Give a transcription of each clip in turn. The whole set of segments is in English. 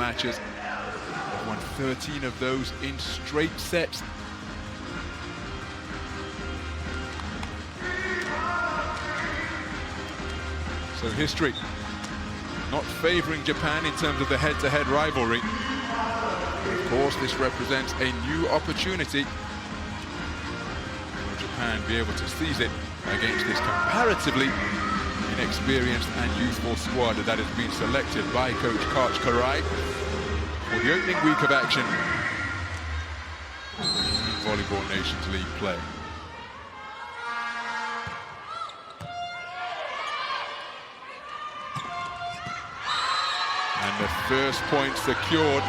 matches. They've won 13 of those in straight sets. So history not favoring Japan in terms of the head-to-head rivalry. But of course, this represents a new opportunity. Will Japan be able to seize it against this comparatively inexperienced and youthful squad that has been selected by coach Karch Karai for the opening week of action in Volleyball Nations League play. And the first point secured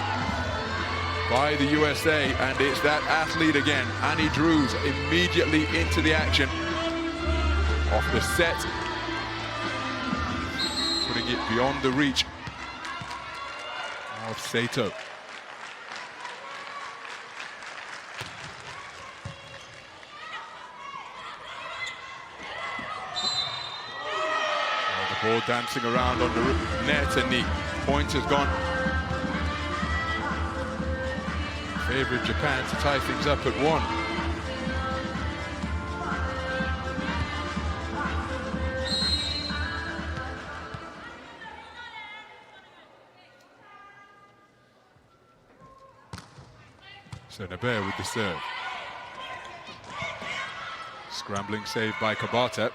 by the USA, and it's that athlete again, Annie Drews, immediately into the action off the set, putting it beyond the reach of Sato. The ball dancing around on the net, and the point has gone in favor of Japan to tie things up at 1. So Naber with the serve. Scrambling save by Kabata.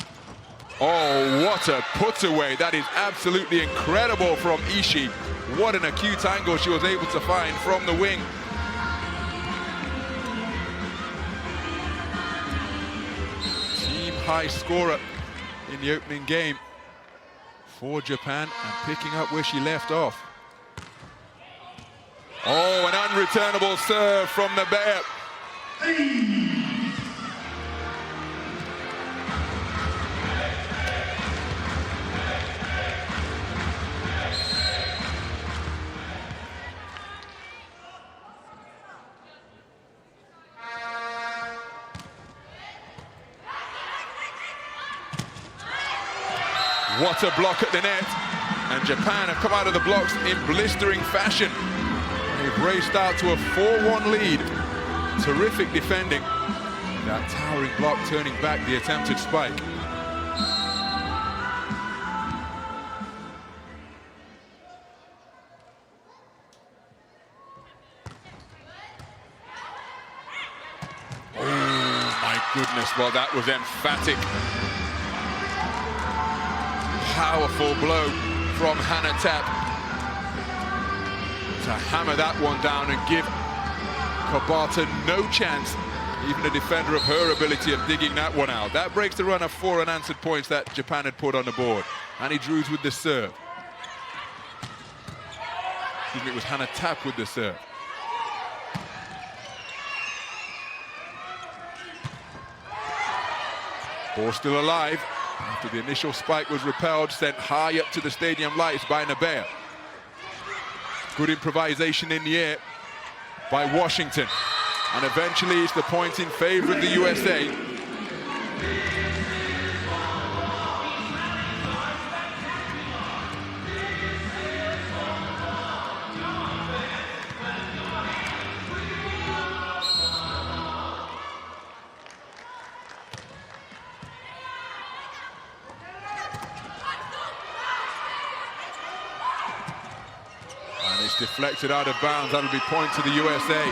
Oh, what a put away. That is absolutely incredible from Ishii. What an acute angle she was able to find from the wing. Team high scorer in the opening game for Japan, and picking up where she left off. Oh, an unreturnable serve from Naber. What a block at the net, and Japan have come out of the blocks in blistering fashion. They've raced out to a 4-1 lead. Terrific defending. That towering block turning back the attempted spike. Oh my goodness, well that was emphatic. Powerful blow from Hannah Tapp to hammer that one down and give Kabata no chance, even a defender of her ability of digging that one out. That breaks the run of 4 unanswered points that Japan had put on the board. Annie Drews with the serve. Excuse me, it was Hannah Tapp with the serve. Ball still alive after the initial spike was repelled, sent high up to the stadium lights by Naber. Good improvisation in the air by Washington. And eventually it's the point in favor of the USA. It's deflected out of bounds. That'll be point to the USA.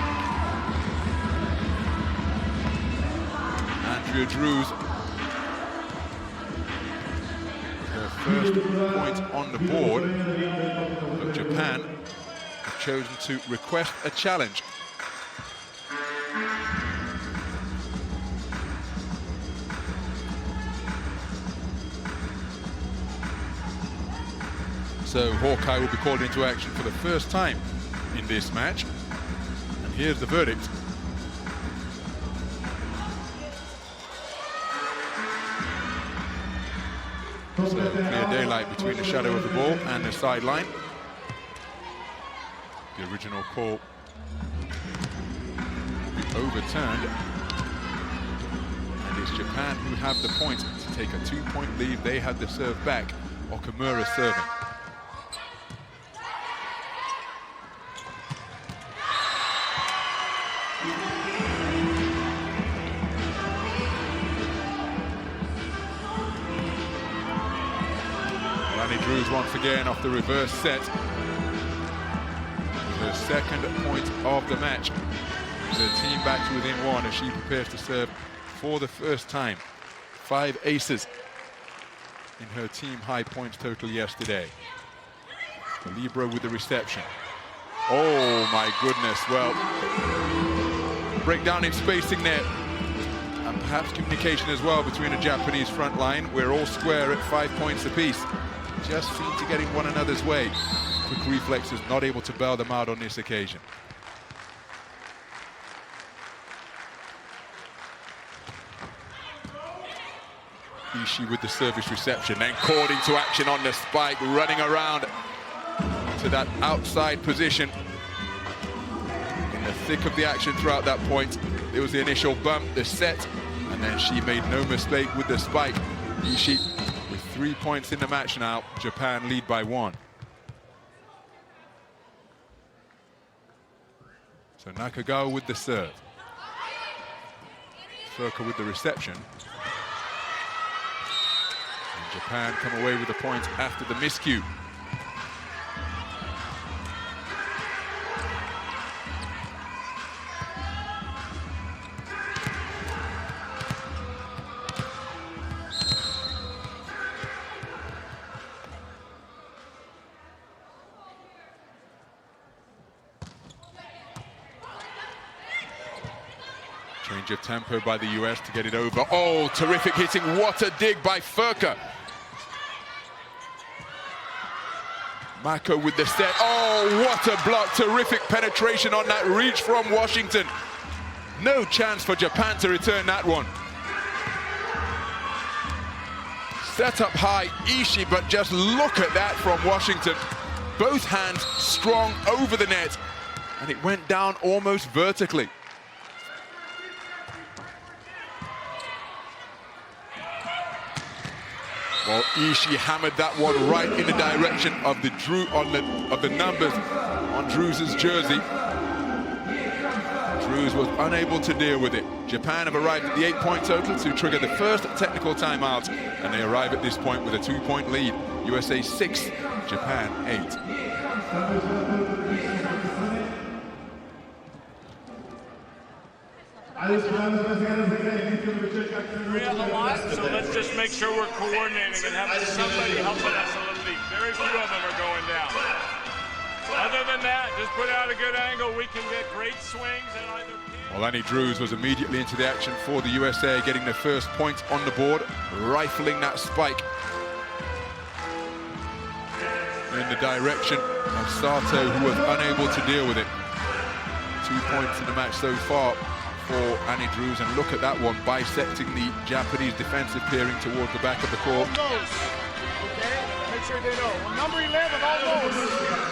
Andrea Drews, her first point on the board, but Japan have chosen to request a challenge. So Hawkeye will be called into action for the first time in this match. And here's the verdict. So clear daylight between the shadow of the ball and the sideline. The original call will be overturned. And it's Japan who have the point to take a 2-point lead. They had the serve back. Okamura serving. once again off the reverse set. The second point of the match. The team back to within one as she prepares to serve for the first time. 5 aces in her team high points total yesterday. The libero with the reception. Oh my goodness, well, breakdown in spacing there. And perhaps communication as well between the Japanese front line. We're all square at 5 points apiece. Just seem to get in one another's way. Quick reflexes, not able to bail them out on this occasion. Ishii with the service reception, then caught into action on the spike, running around to that outside position. In the thick of the action throughout that point, there was the initial bump, the set, and then she made no mistake with the spike. Ishii with 3 points in the match now. Japan lead by 1. So Nakagawa with the serve. Furka with the reception. And Japan come away with the point after the miscue. Change of tempo by the US to get it over. Oh, terrific hitting. What a dig by Furka. Mako with the set. Oh, what a block. Terrific penetration on that reach from Washington. No chance for Japan to return that one. Set up high, Ishii, but just look at that from Washington. Both hands strong over the net, and it went down almost vertically. Well, Ishii hammered that one right in the direction of the numbers on Drew's jersey. Drews was unable to deal with it. Japan have arrived at the 8-point total to trigger the first technical timeout, and they arrive at this point with a 2-point lead. USA 6, Japan 8. We have a lot, so let's just make sure we're coordinating and having somebody helping us a little bit. Very few of them are going down. Other than that, just put out a good angle. We can get great swings and either. Well, Annie Drews was immediately into the action for the USA, getting the first point on the board, rifling that spike in the direction of Sato, who was unable to deal with it. 2 points in the match so far for Annie Drews, and look at that one, bisecting the Japanese defensive peering towards the back of the court. Okay, make sure they know. Well, number 11, almost. Okay.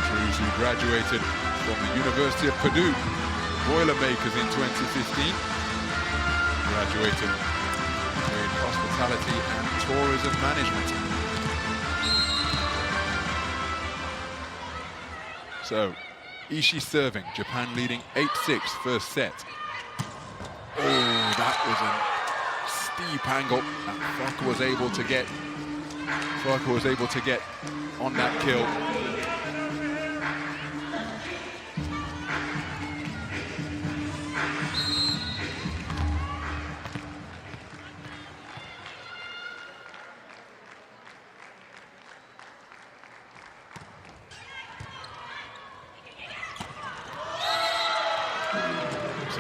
Drews, who graduated from the University of Purdue Boilermakers in 2015, graduated in hospitality and tourism management. So, Ishii serving, Japan leading 8-6 first set. Oh, that was a steep angle that Furka was able to get on that kill.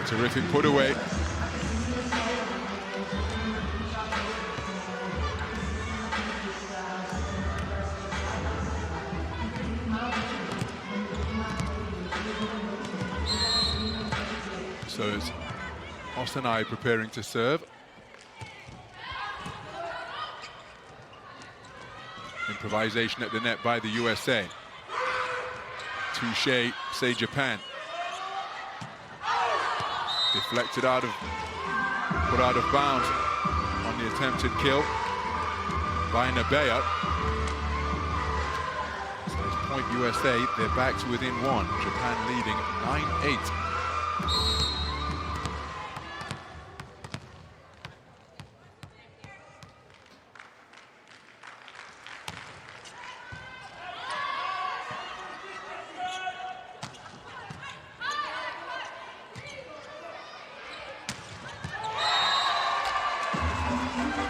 Terrific put away. So it's Osanai preparing to serve. Improvisation at the net by the USA. Touche, say Japan. Deflected out of, put out of bounds on the attempted kill by Nabea. So it's point USA, they're back to within 1. Japan leading 9-8.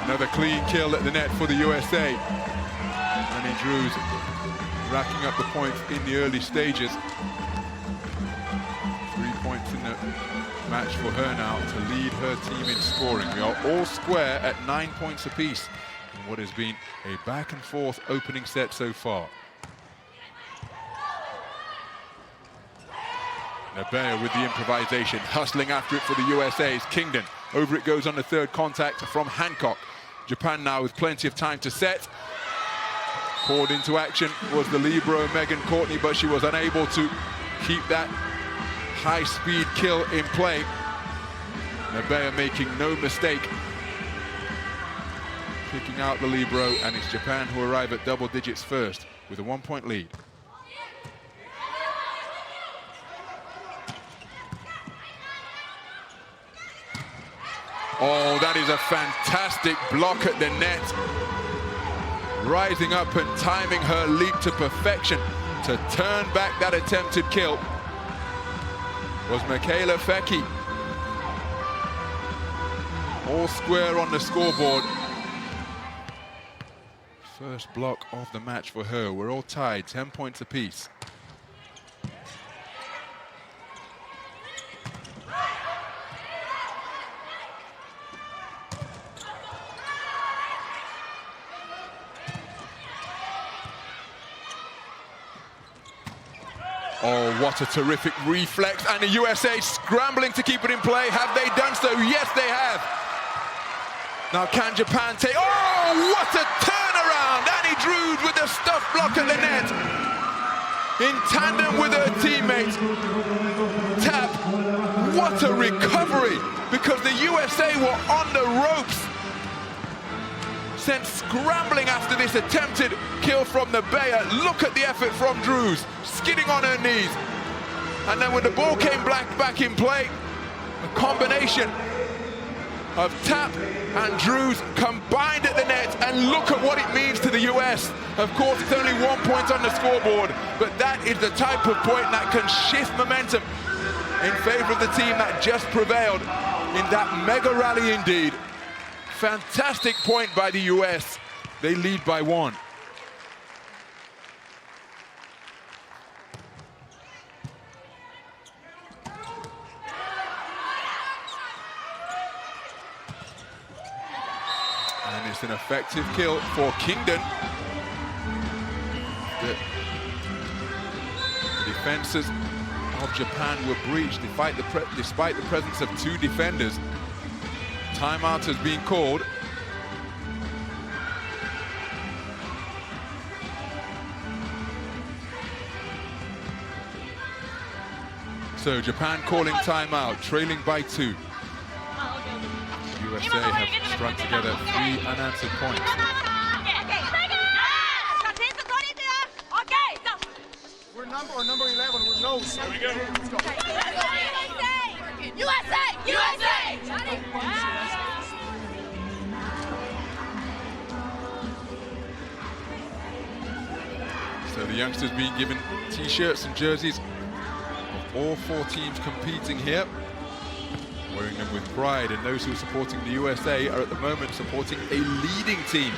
Another clean kill at the net for the USA. Annie Drews racking up the points in the early stages. 3 points in the match for her now to lead her team in scoring. We are all square at 9 points apiece in what has been a back and forth opening set so far. Nabea with the improvisation, hustling after it for the USA's Kingdon. Over it goes on the third contact from Hancock. Japan now with plenty of time to set. Called into action was the libero Megan Courtney, but she was unable to keep that high-speed kill in play. Nabea making no mistake, picking out the libero, and it's Japan who arrive at double digits first with a 1-point lead. Oh, that is a fantastic block at the net. Rising up and timing her leap to perfection to turn back that attempted kill was Michaela Fecchi. All square on the scoreboard. First block of the match for her. We're all tied, 10 points apiece. Oh, what a terrific reflex, and the USA scrambling to keep it in play. Have they done so? Yes, they have. Now can Japan take, oh, what a turnaround! Annie Drews with the stuff block at the net. In tandem with her teammate. Tap, what a recovery, because the USA were on the ropes. Sent scrambling after this attempted kill from Nabea. Look at the effort from Drews, skidding on her knees. And then when the ball came back in play, a combination of Tap and Drews combined at the net, and look at what it means to the US. Of course, it's only 1 point on the scoreboard, but that is the type of point that can shift momentum in favor of the team that just prevailed in that mega rally indeed. Fantastic point by the US. They lead by 1. And it's an effective kill for Kingdon. The defenses of Japan were breached despite the presence of 2 defenders. Timeout has been called. So Japan calling timeout, trailing by 2. USA have strung together 3 unanswered points. We're number 11, we're no. Here we go. USA! USA! So the youngsters being given t-shirts and jerseys of all 4 teams competing here, wearing them with pride, and those who are supporting the USA are at the moment supporting a leading team.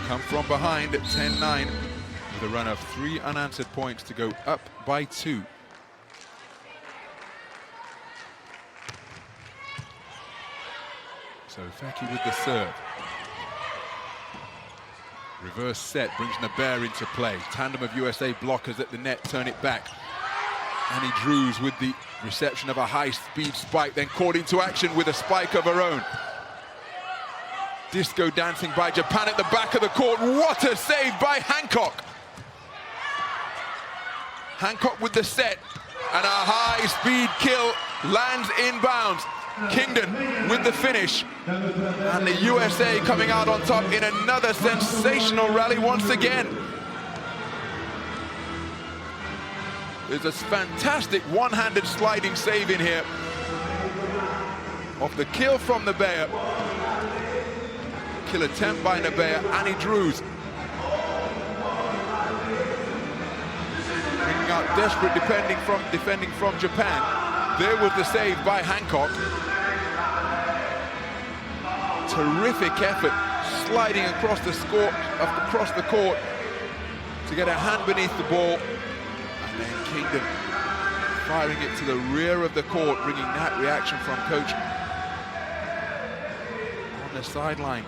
Come from behind at 10-9 with a run of 3 unanswered points to go up by 2. So Fecchi with the serve. Reverse set brings Nabea into play. Tandem of USA blockers at the net turn it back. Annie Drews with the reception of a high-speed spike, then caught into action with a spike of her own. Disco dancing by Japan at the back of the court. What a save by Hancock. Hancock with the set, and a high-speed kill lands inbounds. Kingdon with the finish, and the USA coming out on top in another sensational rally once again. There's a fantastic one-handed sliding save in here of the kill from Nabea. Kill attempt by Nabea. Annie Drews bringing out desperate defending from Japan. There was the save by Hancock. terrific effort, sliding across the court to get a hand beneath the ball. And then Kingdon firing it to the rear of the court, bringing that reaction from coach on the sideline.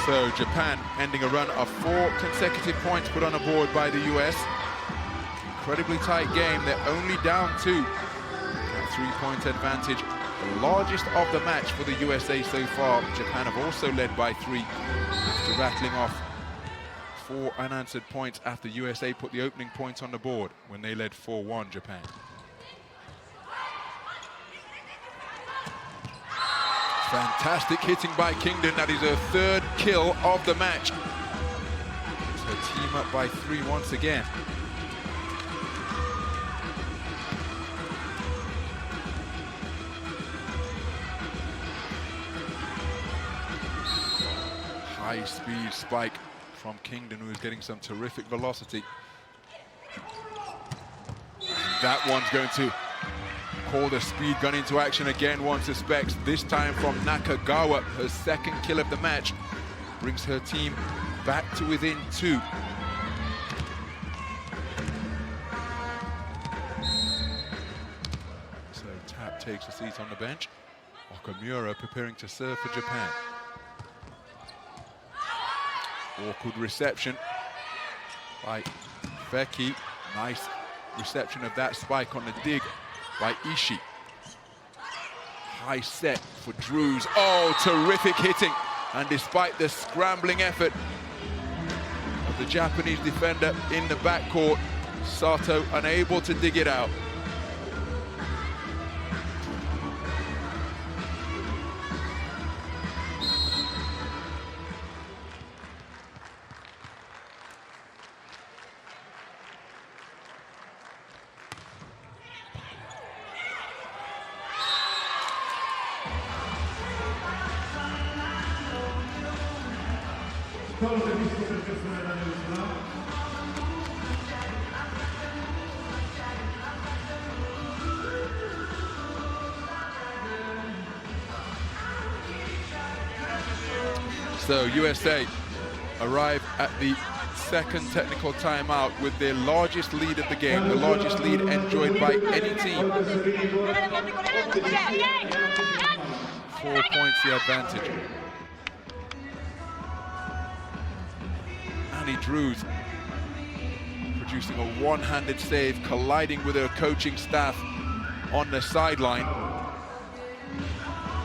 So Japan ending a run of 4 consecutive points put on the board by the US. Incredibly tight game. They're only down 2. A 3-point advantage, the largest of the match for the USA so far. Japan have also led by 3 after rattling off 4 unanswered points after USA put the opening points on the board when they led 4-1 Japan. Fantastic hitting by Kingdon. That is her 3rd kill of the match. So team up by 3 once again. High-speed spike from Kingdon, who is getting some terrific velocity. And that one's going to call the speed gun into action again, one suspects, this time from Nakagawa. Her 2nd kill of the match brings her team back to within 2. So Tap takes a seat on the bench. Okamura preparing to serve for Japan. Awkward reception by Feki. Nice reception of that spike on the dig by Ishii. High set for Drews. Oh, terrific hitting. And despite the scrambling effort of the Japanese defender in the backcourt, Sato unable to dig it out. So USA arrive at the 2nd technical timeout with their largest lead of the game, the largest lead enjoyed by any team. 4 points the advantage. Annie Drews producing a one-handed save, colliding with her coaching staff on the sideline.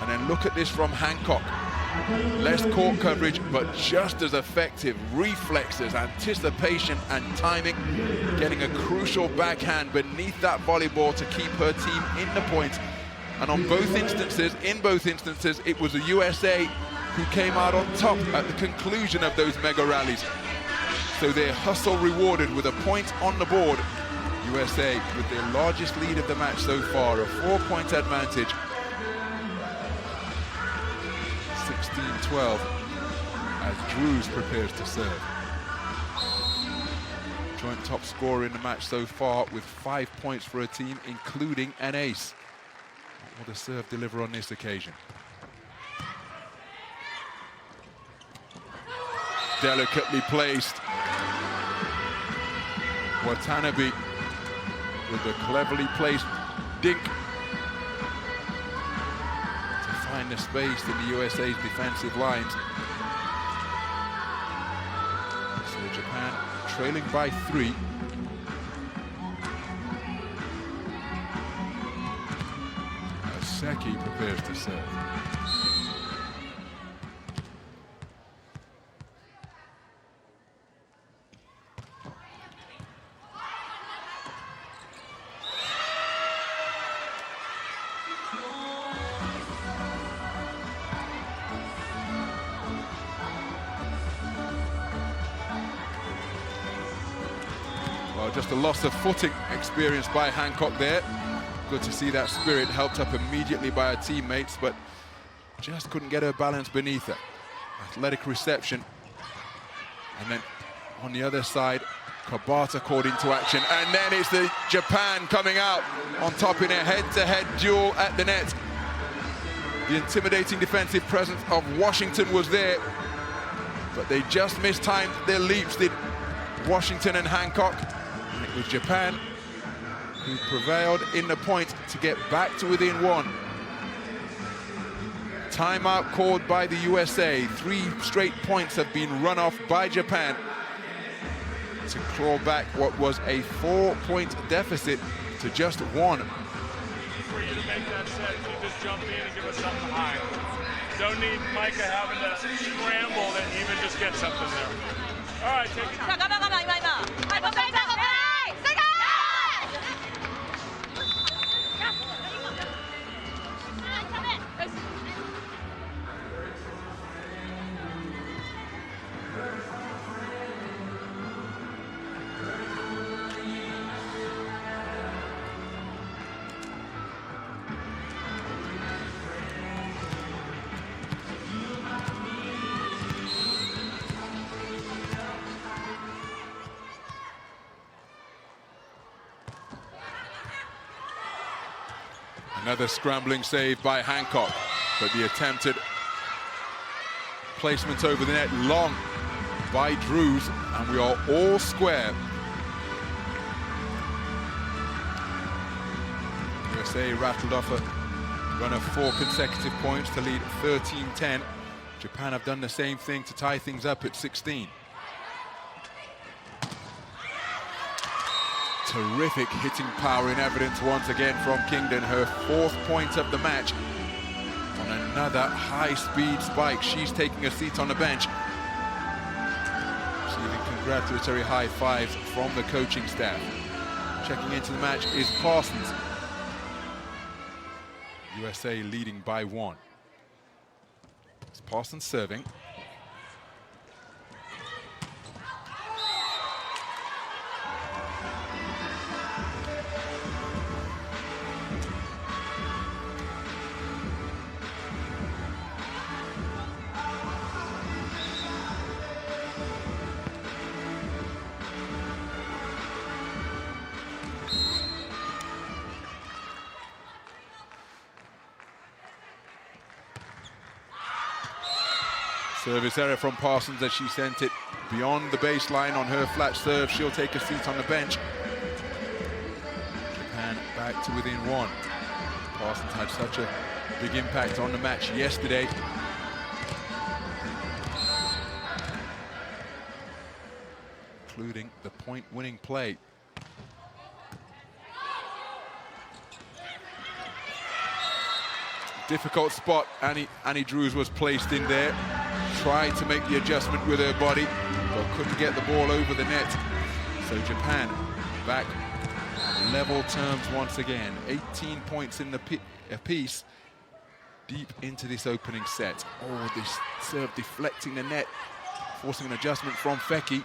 And then look at this from Hancock. Less court coverage, but just as effective. Reflexes, anticipation, and timing. Getting a crucial backhand beneath that volleyball to keep her team in the points. And on both instances, it was the USA who came out on top at the conclusion of those mega rallies. So their hustle rewarded with a point on the board. USA with their largest lead of the match so far, a 4-point advantage. 16-12 as Drews prepares to serve. Joint top scorer in the match so far with 5 points for a team, including an ace. What will the serve deliver on this occasion? Delicately placed. Watanabe with a cleverly placed dink to find the space in the USA's defensive lines. So Japan trailing by 3. As Seki prepares to serve. Just a loss of footing experienced by Hancock there. Good to see that spirit helped up immediately by her teammates, but Just couldn't get her balance beneath her. Athletic reception. And then on the other side, Kabata called into action. And then it's the Japan coming out on top in a head-to-head duel at the net. The intimidating defensive presence of Washington was there, but they just mistimed their leaps, did Washington and Hancock. And it was Japan who prevailed in the point to get back to within one. Timeout called by the USA. 3 straight points have been run off by Japan to claw back what was a 4-point deficit to just 1. For you to make that set, you just jump in and give us something high. Don't need Micah having to scramble and even just get something there. All right, take it. Another scrambling save by Hancock, but the attempted placement over the net long by Drews, and we are all square. USA rattled off a run of 4 consecutive points to lead 13-10. Japan have done the same thing to tie things up at 16. Terrific hitting power in evidence once again from Kingdon, her 4th point of the match on another high-speed spike. She's taking a seat on the bench, receiving congratulatory high fives from the coaching staff. Checking into the match is Parsons. USA leading by 1. It's Parsons serving. Service error from Parsons as she sent it beyond the baseline on her flat serve. She'll take a seat on the bench. Japan back to within 1. Parsons had such a big impact on the match yesterday. Including the point-winning play. Difficult spot Annie Drews was placed in there. Tried to make the adjustment with her body, but couldn't get the ball over the net. So Japan back level terms once again. 18 points in the apiece deep into this opening set. Oh, this serve deflecting the net, forcing an adjustment from Feki.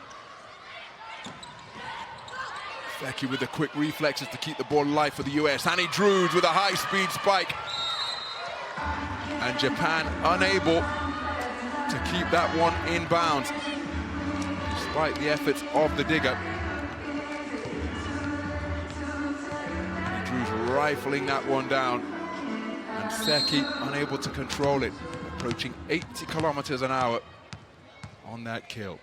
Feki with the quick reflexes to keep the ball alive for the US. Annie Drews with a high-speed spike. And Japan unable to keep that one in bounds, despite the efforts of the digger. And Drews rifling that one down, and Seki unable to control it, approaching 80 kilometers an hour on that kill.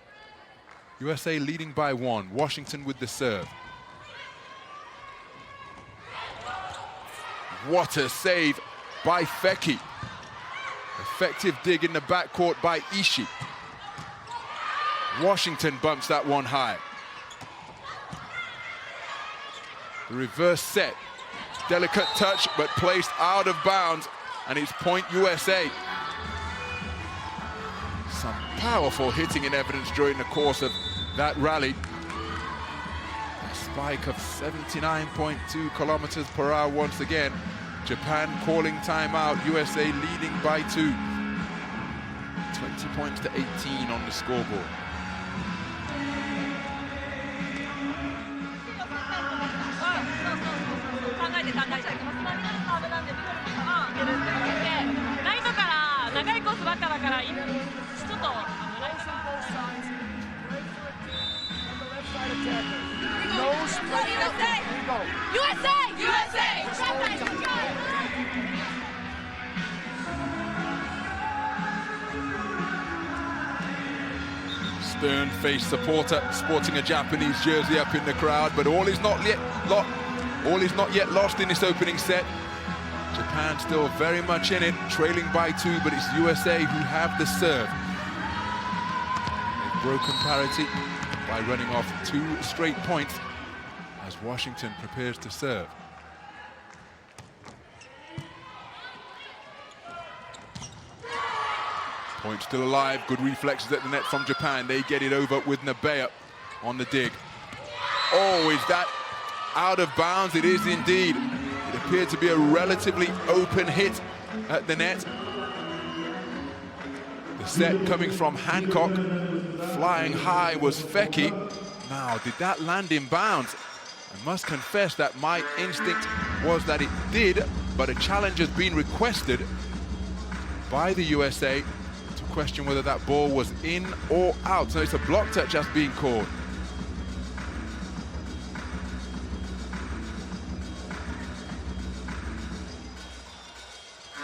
USA leading by 1. Washington with the serve. What a save by Feki. Effective dig in the backcourt by Ishii. Washington bumps that one high. The reverse set. Delicate touch, but placed out of bounds, and it's point USA. Some powerful hitting in evidence during the course of that rally. A spike of 79.2 kilometers per hour once again. Japan calling timeout, USA leading by 2. 20 points to 18 on the scoreboard. 短いコースばっかだから、ちょっとライン Both sides. Wait for it on the left side attacker. No split. USA! Here we go. USA! USA! Stern-faced supporter sporting a Japanese jersey up in the crowd, but all is not yet lost in this opening set. Japan still very much in it, trailing by 2, but it's USA who have the serve. They've broken parity by running off 2 straight points as Washington prepares to serve. Point still alive, good reflexes at the net from Japan. They get it over with Nabeya on the dig. Oh, is that out of bounds? It is indeed. It appeared to be a relatively open hit at the net. The set coming from Hancock. Flying high was Feki. Now, did that land in bounds? I must confess that my instinct was that it did, but a challenge has been requested by the USA to question whether that ball was in or out. So it's a block touch that's being called.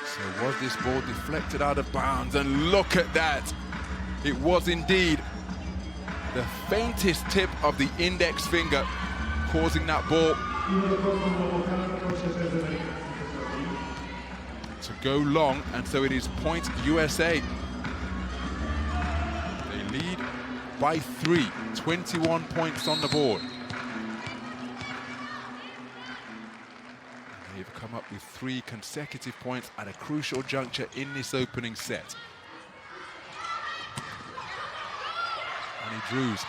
So was this ball deflected out of bounds? And look at that. It was indeed the faintest tip of the index finger causing that ball to go long, and so it is point USA. They lead by 3, 21 points on the board. They've come up with 3 consecutive points at a crucial juncture in this opening set. And he drews.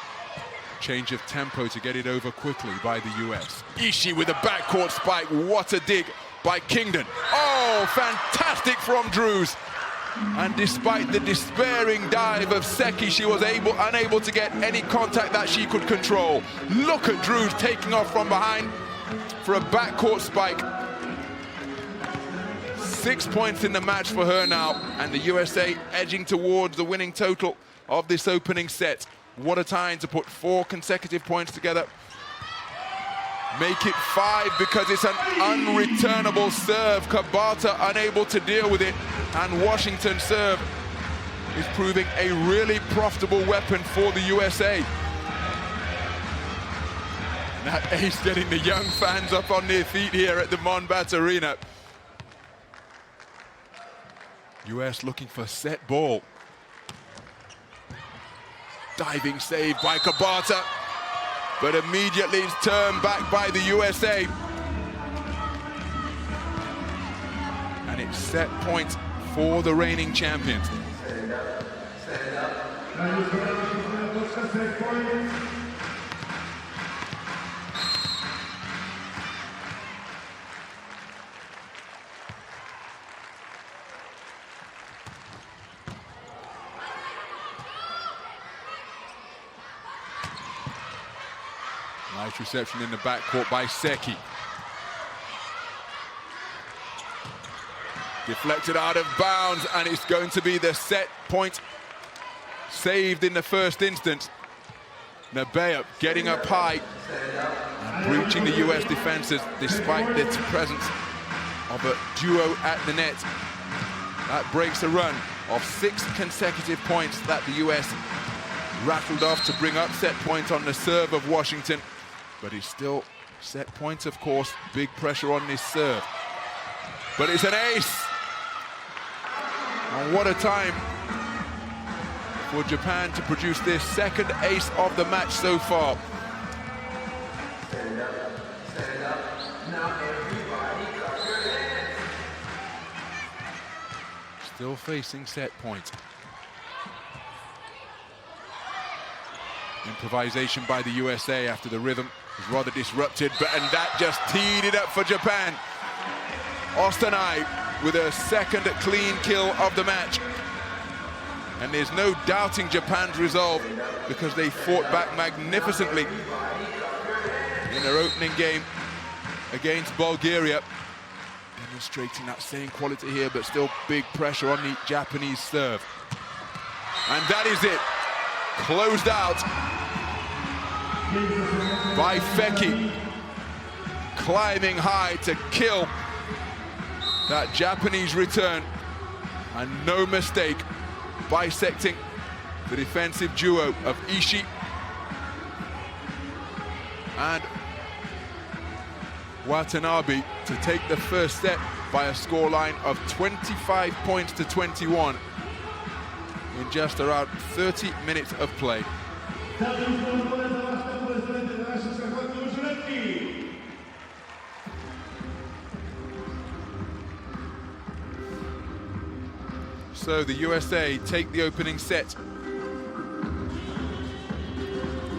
Change of tempo to get it over quickly by the US. Ishii with a backcourt spike. What a dig by Kingdon. Oh, fantastic from Drews. And despite the despairing dive of Seki, she was unable to get any contact that she could control. Look at Drews taking off from behind for a backcourt spike. 6 points in the match for her now, and the USA edging towards the winning total of this opening set. What a time to put 4 consecutive points together. Make it 5 because it's an unreturnable serve. Kabata unable to deal with it, and Washington's serve is proving a really profitable weapon for the USA. And that ace getting the young fans up on their feet here at the Monbat Arena. US looking for set ball. Diving save by Kabata, but immediately it's turned back by the USA. And it's set point for the reigning champions. Nice reception in the backcourt by Seki. Deflected out of bounds, and it's going to be the set point saved in the first instance. Nabeya getting up high and breaching the US defenses despite the presence of a duo at the net. That breaks a run of 6 consecutive points that the US rattled off to bring up set point on the serve of Washington. But it's still set point, of course. Big pressure on this serve. But it's an ace. And what a time for Japan to produce their second ace of the match so far. Still facing set point. Improvisation by the USA after the rhythm was rather disrupted, and that just teed it up for Japan. Ostanai with a second clean kill of the match. And there's no doubting Japan's resolve because they fought back magnificently in their opening game against Bulgaria. Demonstrating that same quality here, but still big pressure on the Japanese serve. And that is it. Closed out by Feki. Climbing high to kill that Japanese return. And no mistake, bisecting the defensive duo of Ishii and Watanabe to take the first set by a scoreline of 25 points to 21 in just around 30 minutes of play. So the USA take the opening set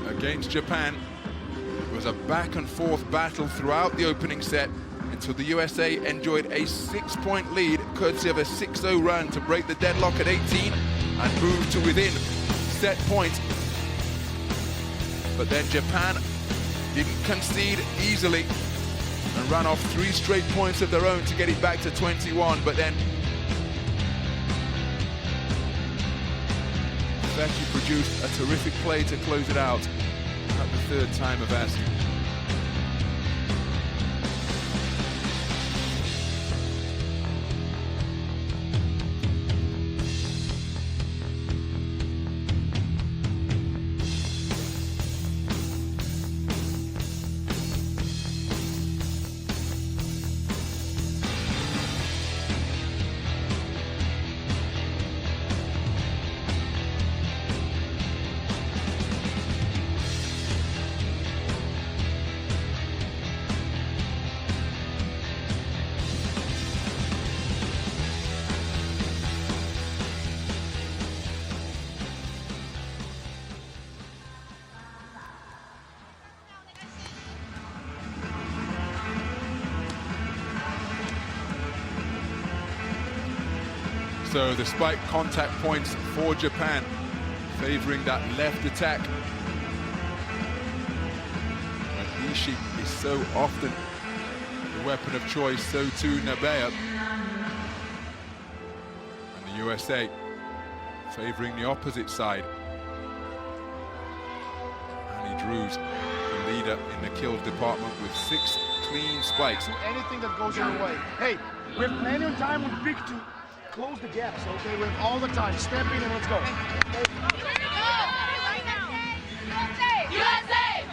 against Japan. It was a back and forth battle throughout the opening set until the USA enjoyed a 6-point lead courtesy of a 6-0 run to break the deadlock at 18 and move to within set point. But then Japan didn't concede easily and ran off 3 straight points of their own to get it back to 21, but then Feki produced a terrific play to close it out at the third time of asking. So the spike contact points for Japan, favoring that left attack. When Ishii is so often the weapon of choice, so too Nabeya. And the USA favoring the opposite side. Annie Drews, the leader in the kills department with 6 clean spikes. Anything that goes your way. Hey, we have plenty of time with Vic to close the gaps, okay? We have all the time. Step in and let's go. USA!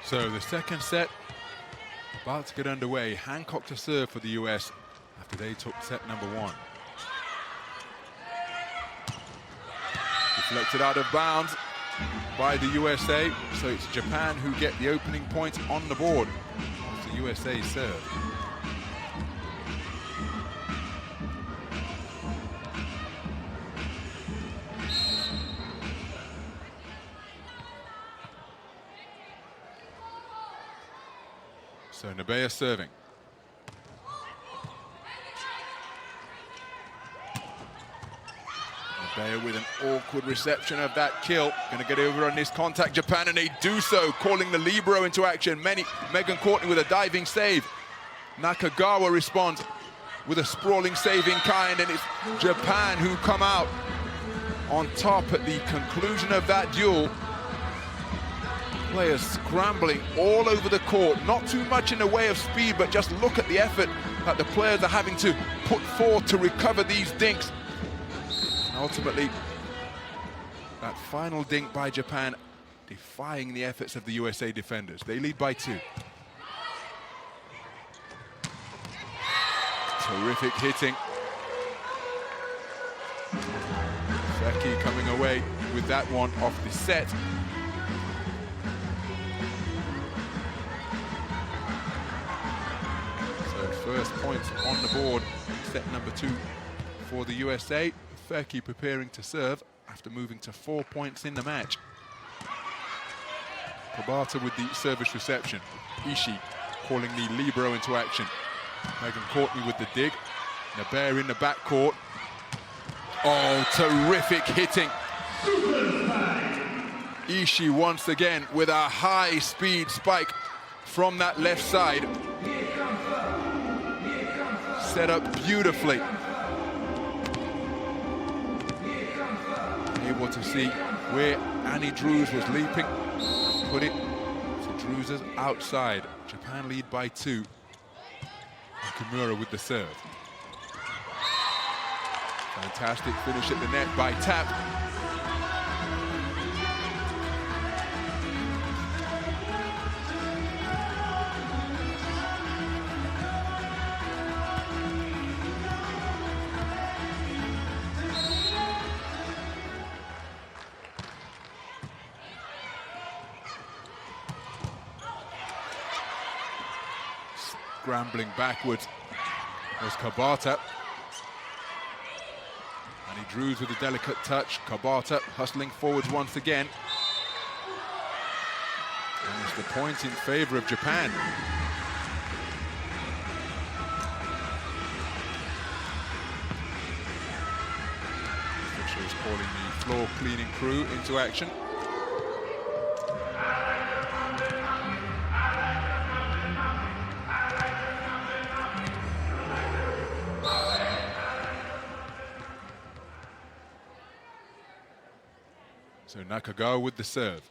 So the second set about to get underway. Hancock to serve for the US after they took set number 1. Deflected out of bounds by the USA, so it's Japan who get the opening points on the board. It's the USA serve. So Nabeya serving. Nabeya with an awkward reception of that kill. Going to get over on this contact, Japan, and they do so, calling the libero into action. Megan Courtney with a diving save. Nakagawa responds with a sprawling save in kind, and it's Japan who come out on top at the conclusion of that duel. Players scrambling all over the court, not too much in the way of speed, but just look at the effort that the players are having to put forth to recover these dinks. ultimately, that final dink by Japan, defying the efforts of the USA defenders. They lead by 2. Terrific hitting. Seki coming away with that one off the set. So first points on the board, set number 2 for the USA. Seki preparing to serve after moving to 4 points in the match. Kobata with the service reception. Ishii calling the libero into action. Megan Courtney with the dig. Naber in the backcourt. Oh, terrific hitting. Ishii once again with a high-speed spike from that left side. Set up beautifully. Able to see where Annie Drews was leaping. Put it to Drews' outside. Japan lead by 2. Kimura with the serve. Fantastic finish at the net by Tap. Scrambling backwards was Kobata. And he Drews with a delicate touch. Kobata hustling forwards once again. And it's the point in favor of Japan. Officials calling the floor cleaning crew into action. So Nakagawa with the serve.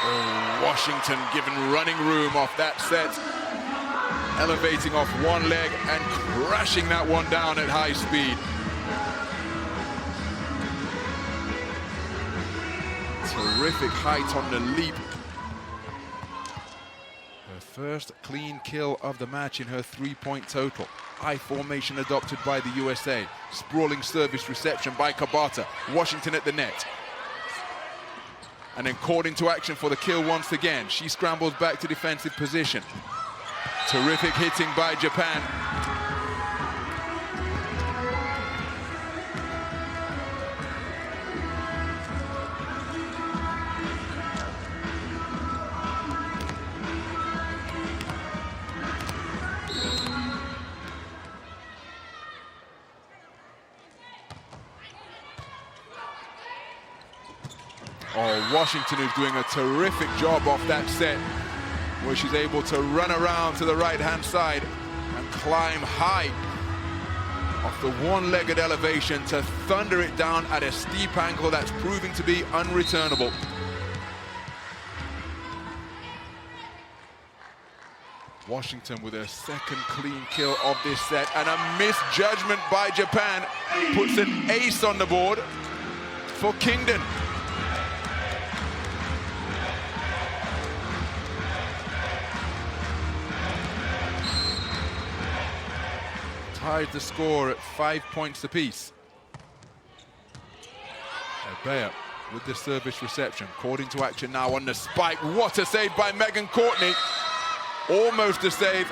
Oh, Washington given running room off that set. Elevating off one leg and crashing that one down at high speed. Terrific height on the leap. Her first clean kill of the match in her 3-point total. I formation adopted by the USA. Sprawling service reception by Kobata. Washington at the net. And then caught into action for the kill once again. She scrambles back to defensive position. Terrific hitting by Japan. Oh, Washington is doing a terrific job off that set, where she's able to run around to the right-hand side and climb high off the one-legged elevation to thunder it down at a steep angle that's proving to be unreturnable. Washington with her second clean kill of this set, and a misjudgment by Japan puts an ace on the board for Kingdon. Tied the score at 5 points apiece. Bea with the service reception, caught into action now on the spike. What a save by Megan Courtney. Almost a save.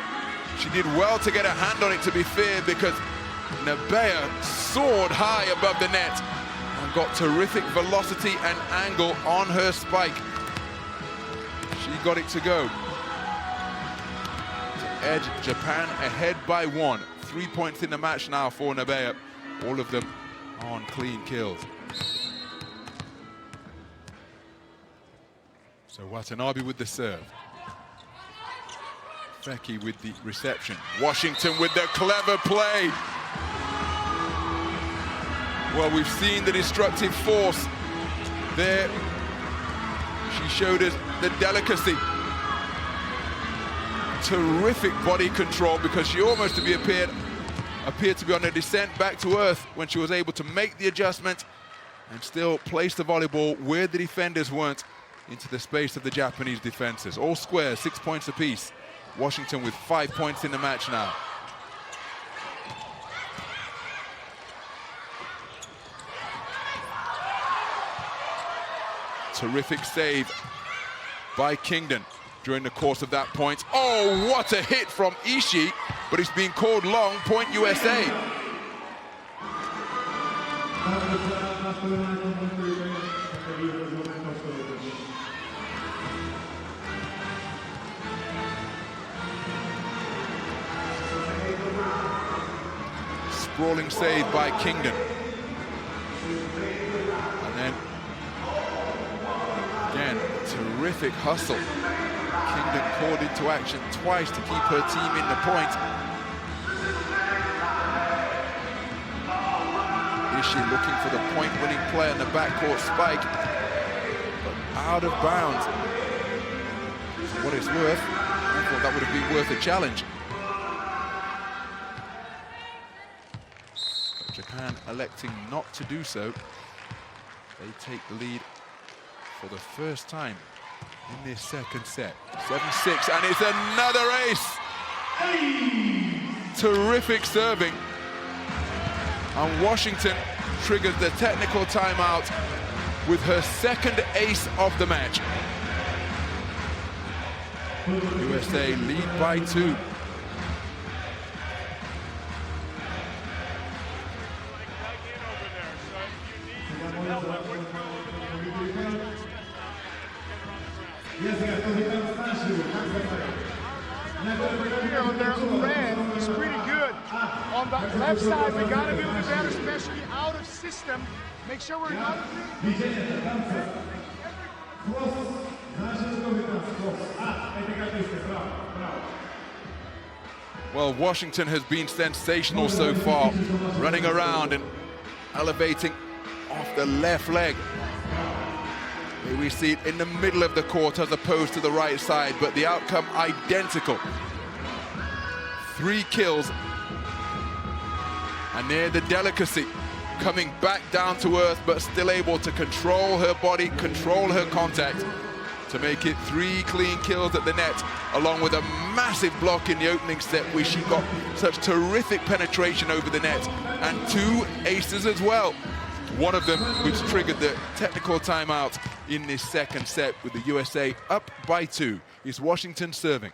She did well to get a hand on it, to be fair, because Nabea soared high above the net and got terrific velocity and angle on her spike. She got it to go. To edge Japan ahead by 1. 3 points in the match now for Nabea, all of them on clean kills. So Watanabe with the serve. Feki with the reception. Washington with the clever play. Well, we've seen the destructive force there. She showed us the delicacy. Terrific body control, because she almost appeared appeared to be on a descent back to earth when she was able to make the adjustment and still place the volleyball where the defenders weren't, into the space of the Japanese defenses. All square, 6 points apiece. Washington with 5 points in the match now. Terrific save by Kingdon during the course of that point. Oh, what a hit from Ishii, but it's been called long, point USA. Sprawling save by Kingdon. And then, again, terrific hustle. Kingdon called into action twice to keep her team in the point. Ishii looking for the point-winning play on the backcourt spike, but out of bounds. For what it's worth, I thought that would have been worth a challenge. But Japan electing not to do so. They take the lead for the first time in this second set. 7-6, and it's another ace. Terrific serving. And Washington triggers the technical timeout with her second ace of the match. USA lead by 2. Their red is pretty good. On the left side, we got to do the better, especially out of system. Make sure we're not. Well, Washington has been sensational so far, running around and elevating off the left leg. Here we see it in the middle of the court as opposed to the right side, but the outcome identical. 3 kills, and near the delicacy, coming back down to earth, but still able to control her body, control her contact, to make it 3 clean kills at the net, along with a massive block in the opening set where she got such terrific penetration over the net, and 2 aces as well. One of them which triggered the technical timeout in this second set, with the USA up by 2. Is Washington serving.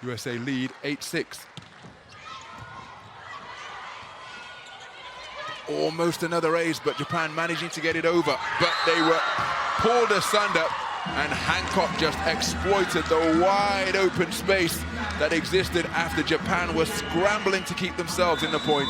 USA lead 8-6. Almost another ace, but Japan managing to get it over. But they were pulled asunder, and Hancock just exploited the wide open space that existed after Japan was scrambling to keep themselves in the point.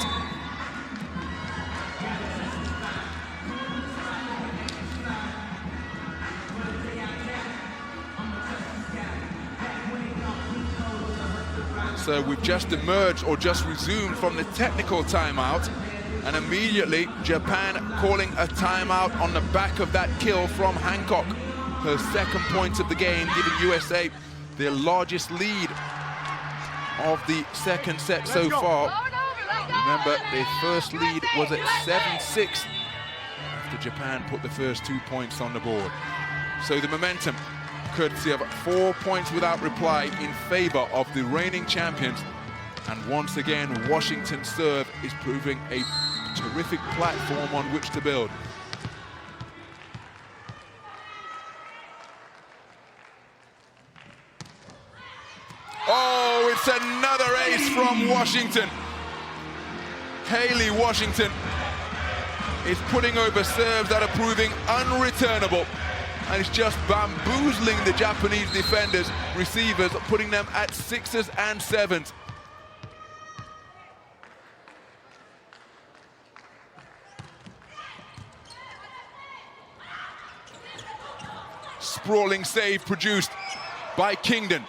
So we've just emerged, or just resumed, from the technical timeout, and immediately Japan calling a timeout on the back of that kill from Hancock. Her second point of the game, giving USA their largest lead of the second set so far. Remember, their first lead was at 7-6 after Japan put the first 2 points on the board. So the momentum, courtesy of 4 points without reply in favor of the reigning champions. And once again, Washington's serve is proving a terrific platform on which to build. Oh, it's another ace from Washington. Hayley Washington is putting over serves that are proving unreturnable, and it's just bamboozling the Japanese defenders, receivers, putting them at 6s and 7s. Sprawling save produced by Kingdon.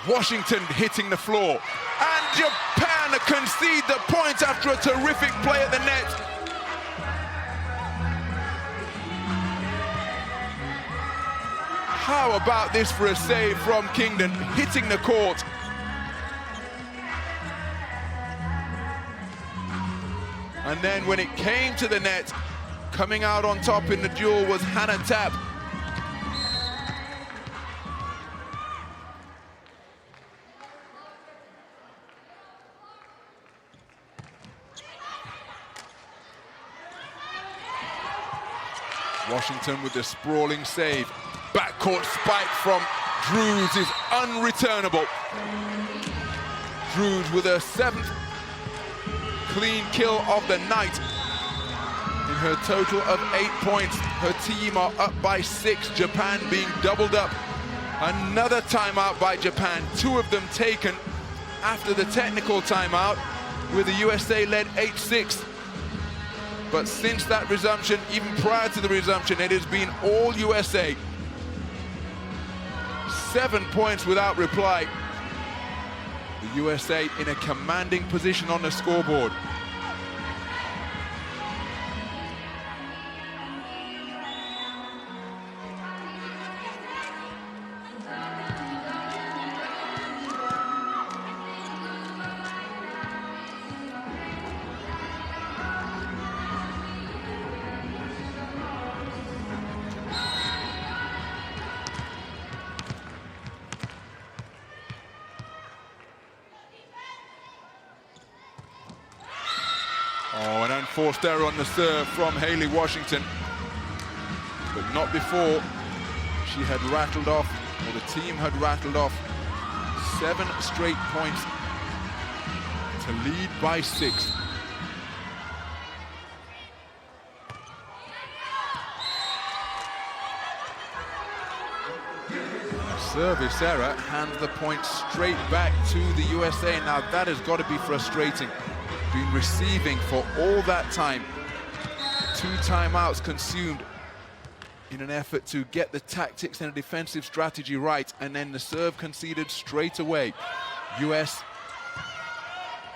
Washington hitting the floor, and Japan concede the point after a terrific play at the net. How about this for a save from Kingdon, hitting the court? And then when it came to the net, coming out on top in the duel was Hannah Tapp. Washington with the sprawling save. Backcourt spike from Drews is unreturnable. Drews with her 7th clean kill of the night. In her total of 8 points, her team are up by 6, Japan being doubled up. Another timeout by Japan, 2 of them taken after the technical timeout, with the USA led 8-6. But since that resumption, even prior to the resumption, it has been all USA. 7 points without reply. The USA in a commanding position on the scoreboard. Oh, an unforced error on the serve from Hayley Washington, but not before she had rattled off, or the team had rattled off, 7 straight points to lead by 6. A service error hands the point straight back to the USA. Now that has got to be frustrating. Been receiving for all that time. 2 timeouts consumed in an effort to get the tactics and defensive strategy right, and then the serve conceded straight away. US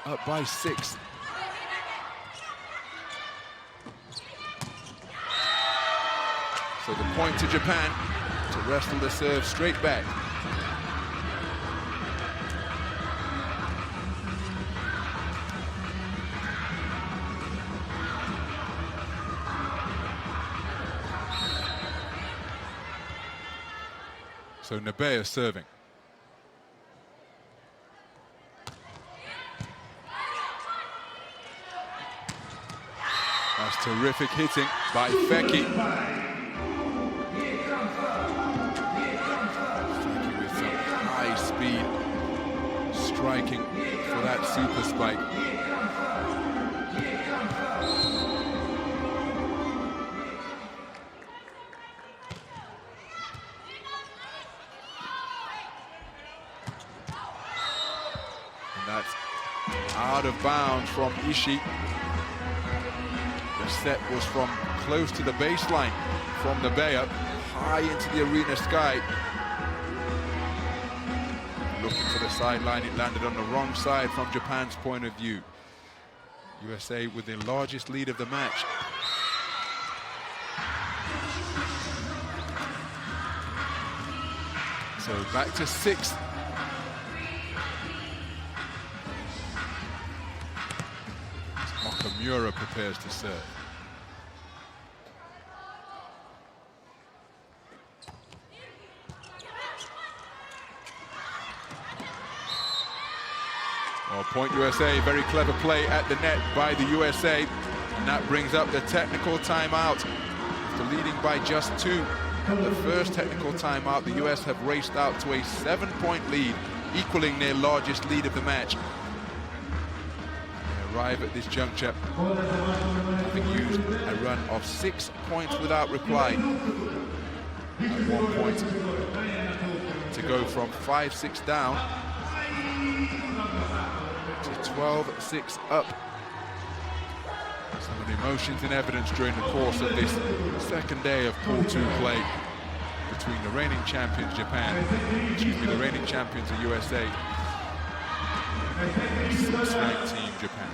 up by 6. So the point to Japan to wrestle the serve straight back. So Nabea serving. That's terrific hitting by Feki. Feki with some high speed striking for that super spike. That's out of bounds from Ishii. The set was from close to the baseline from Nabea, high into the arena sky. Looking for the sideline, it landed on the wrong side from Japan's point of view. USA with the largest lead of the match. So back to 6. Okamura prepares to serve. Well, point USA, very clever play at the net by the USA, and that brings up the technical timeout. After leading by just 2, the first technical timeout, the US have raced out to a 7-point lead, equaling their largest lead of the match. Arrive at this juncture, having used a run of 6 points without reply. At 1 point to go from 5-6 down to 12-6 up. Some of the emotions in evidence during the course of this second day of Pool 2 play between the reigning champions the reigning champions of USA, and the 6th-ranked team Japan.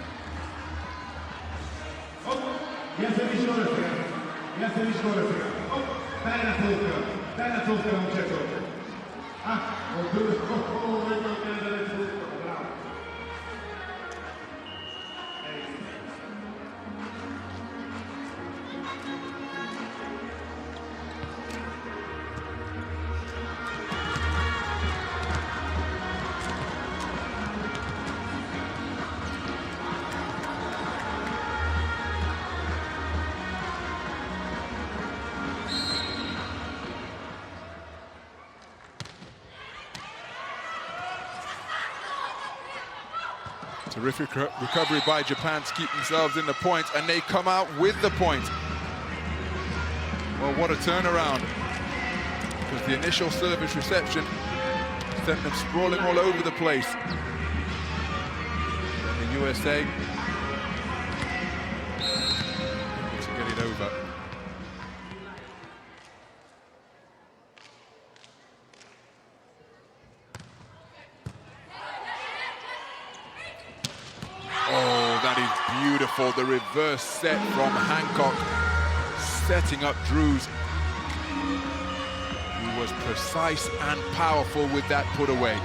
Terrific recovery by Japan to keep themselves in the points, and they come out with the point. Well, what a turnaround. Because the initial service reception sent them sprawling all over the place. And the USA able to get it over. Oh, that is beautiful. The reverse set from Hancock, setting up Drews, who was precise and powerful with that put away.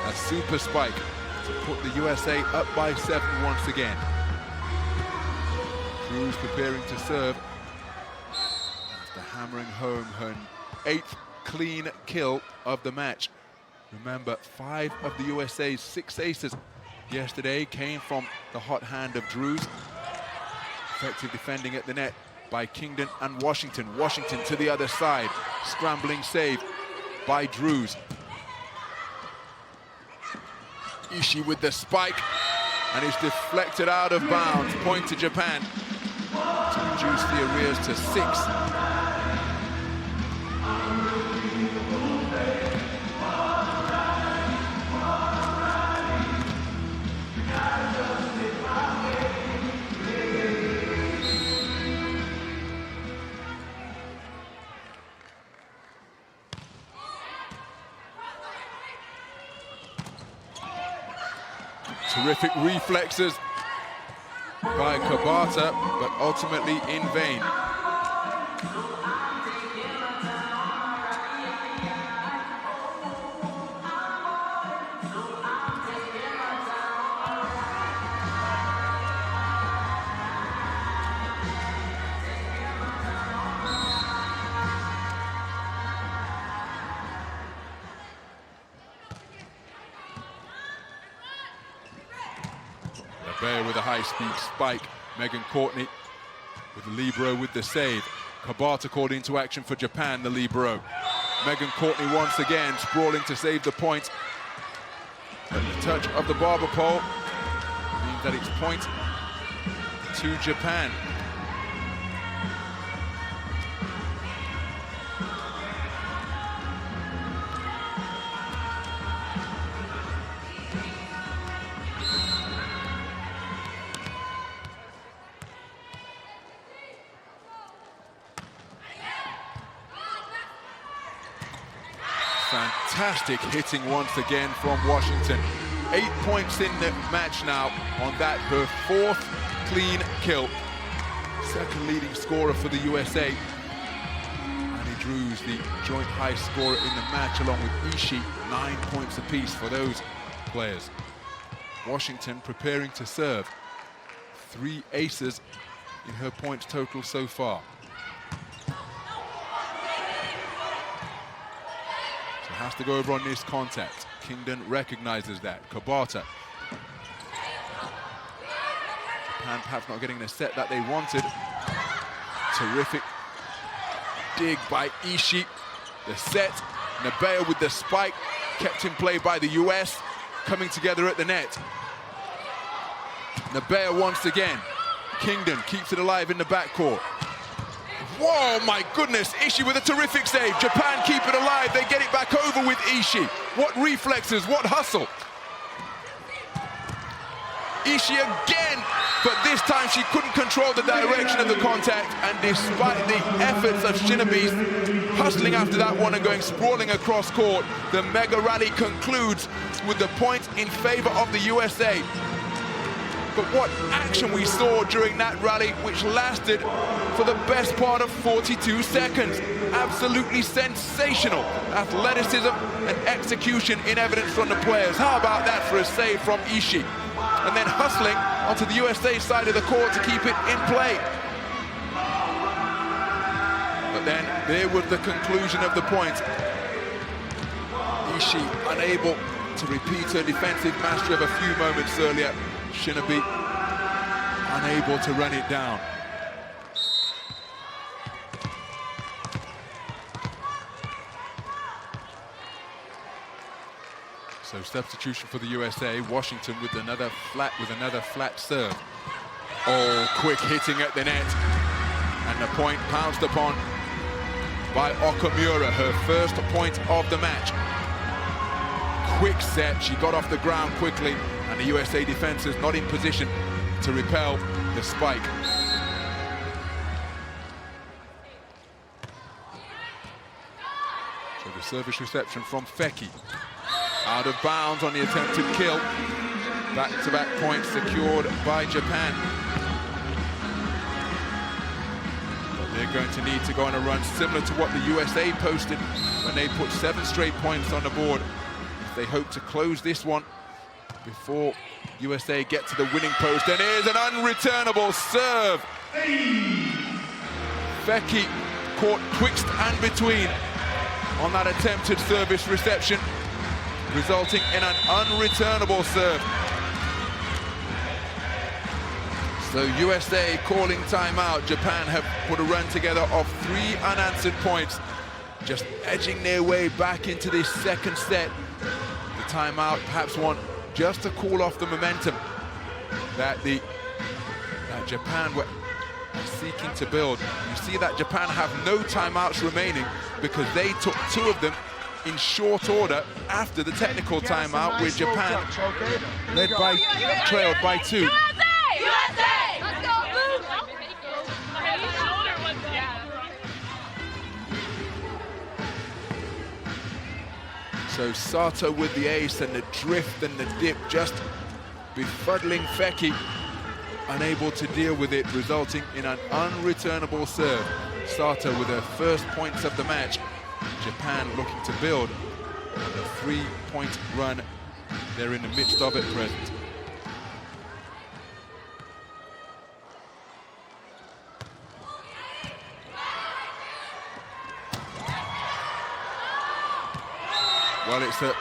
A super spike to put the USA up by 7 once again. Drews preparing to serve after hammering home her 8th clean kill of the match. Remember, 5 of the USA's 6 aces yesterday came from the hot hand of Drews. Effective defending at the net by Kingdon and Washington. Washington to the other side. Scrambling save by Drews. Ishii with the spike, and it's deflected out of bounds. Point to Japan to reduce the arrears to 6. Terrific reflexes by Kabata, but ultimately in vain. Bear with a high-speed spike. Megan Courtney with the libero with the save. Kabata called into action for Japan, the libero. Megan Courtney once again sprawling to save the point. But the touch of the barber pole means that it's point to Japan. Fantastic hitting once again from Washington. 8 points in the match now on that, her 4th clean kill. Second leading scorer for the USA. Annie Drews, the joint high scorer in the match, along with Ishii. 9 points apiece for those players. Washington preparing to serve. 3 aces in her points total so far. Has to go over on this contact. Kingdon recognizes that. Kabata. Japan perhaps not getting the set that they wanted. Terrific dig by Ishii. The set. Nabea with the spike. Kept in play by the US. Coming together at the net. Nabea once again. Kingdon keeps it alive in the backcourt. Whoa, my goodness, Ishii with a terrific save. Japan keep it alive, they get it back over with Ishii. What reflexes, what hustle. Ishii again, but this time she couldn't control the direction of the contact, and despite the efforts of Shinobi hustling after that one and going sprawling across court, the mega rally concludes with the point in favor of the USA. But what action we saw during that rally, which lasted for the best part of 42 seconds. Absolutely sensational athleticism and execution in evidence from the players. How about that for a save from Ishii? And then hustling onto the USA side of the court to keep it in play. But then there was the conclusion of the point. Ishii unable to repeat her defensive mastery of a few moments earlier. Shinobi unable to run it down. So substitution for the USA. Washington with another flat serve. Oh, quick hitting at the net. And the point pounced upon by Okamura, her first point of the match. Quick set, she got off the ground quickly, and the USA defense is not in position to repel the spike. So the service reception from Feki. Out of bounds on the attempted kill. Back-to-back points secured by Japan. But they're going to need to go on a run similar to what the USA posted when they put 7 straight points on the board. If they hope to close this one before USA get to the winning post. And here's an unreturnable serve. Feki caught twixt and between on that attempted service reception, resulting in an unreturnable serve. So USA calling timeout. Japan have put a run together of 3 unanswered points, just edging their way back into this second set. The timeout, perhaps one just to cool off the momentum that Japan were seeking to build. You see that Japan have no timeouts remaining because they took 2 of them in short order after the technical timeout, with Japan trailed by 2. USA! Let's go, Luke! So Sato with the ace and the drift and the dip, just befuddling Feki, unable to deal with it, resulting in an unreturnable serve. Sato with her first points of the match. Japan looking to build a 3-point run. They're in the midst of it present. Well, it's a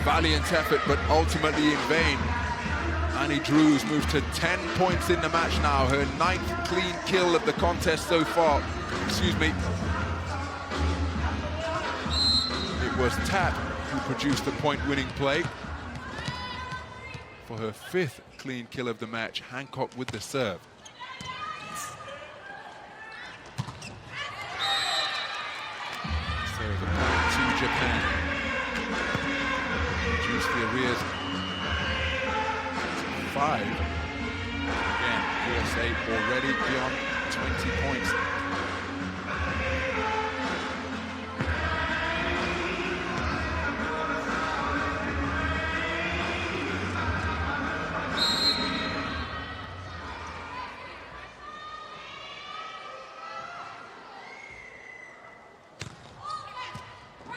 valiant effort, but ultimately in vain. Annie Drews moves to 10 points in the match now, her 9th clean kill of the contest so far. Excuse me. It was Tap who produced the point-winning play. For her 5th clean kill of the match, Hancock with the serve. Serve to Japan. Reduce the arrears to 5. Again, USA already beyond 20 points.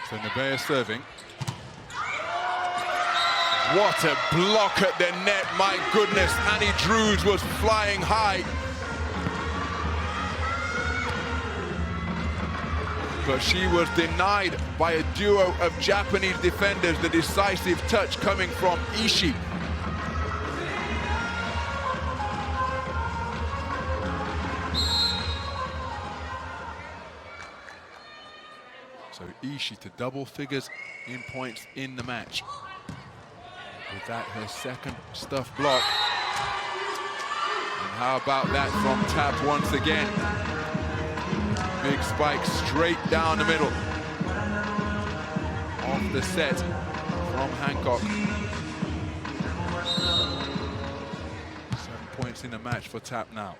So Nabea serving. What a block at the net, my goodness. Annie Drews was flying high. But she was denied by a duo of Japanese defenders, the decisive touch coming from Ishii. So Ishii to double figures in points in the match. With that, her 2nd stuff block. And how about that from Tap once again? Big spike straight down the middle. Off the set from Hancock. 7 points in the match for Tap now.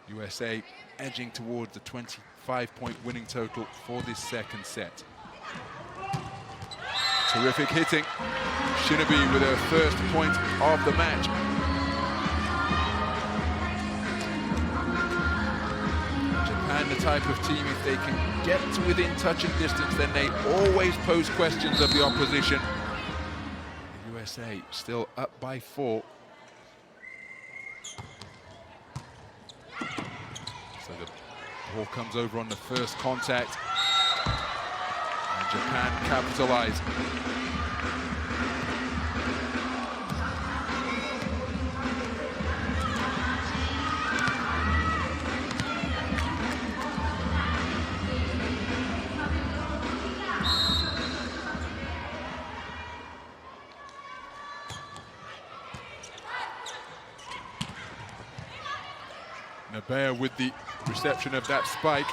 USA edging towards the 25-point winning total for this 2nd set. Terrific hitting. Shinobi with her 1st point of the match. Japan, the type of team, if they can get to within touching distance, then they always pose questions of the opposition. The USA still up by 4. So the ball comes over on the first contact. And Japan capitalize. Nabea with the reception of that spike.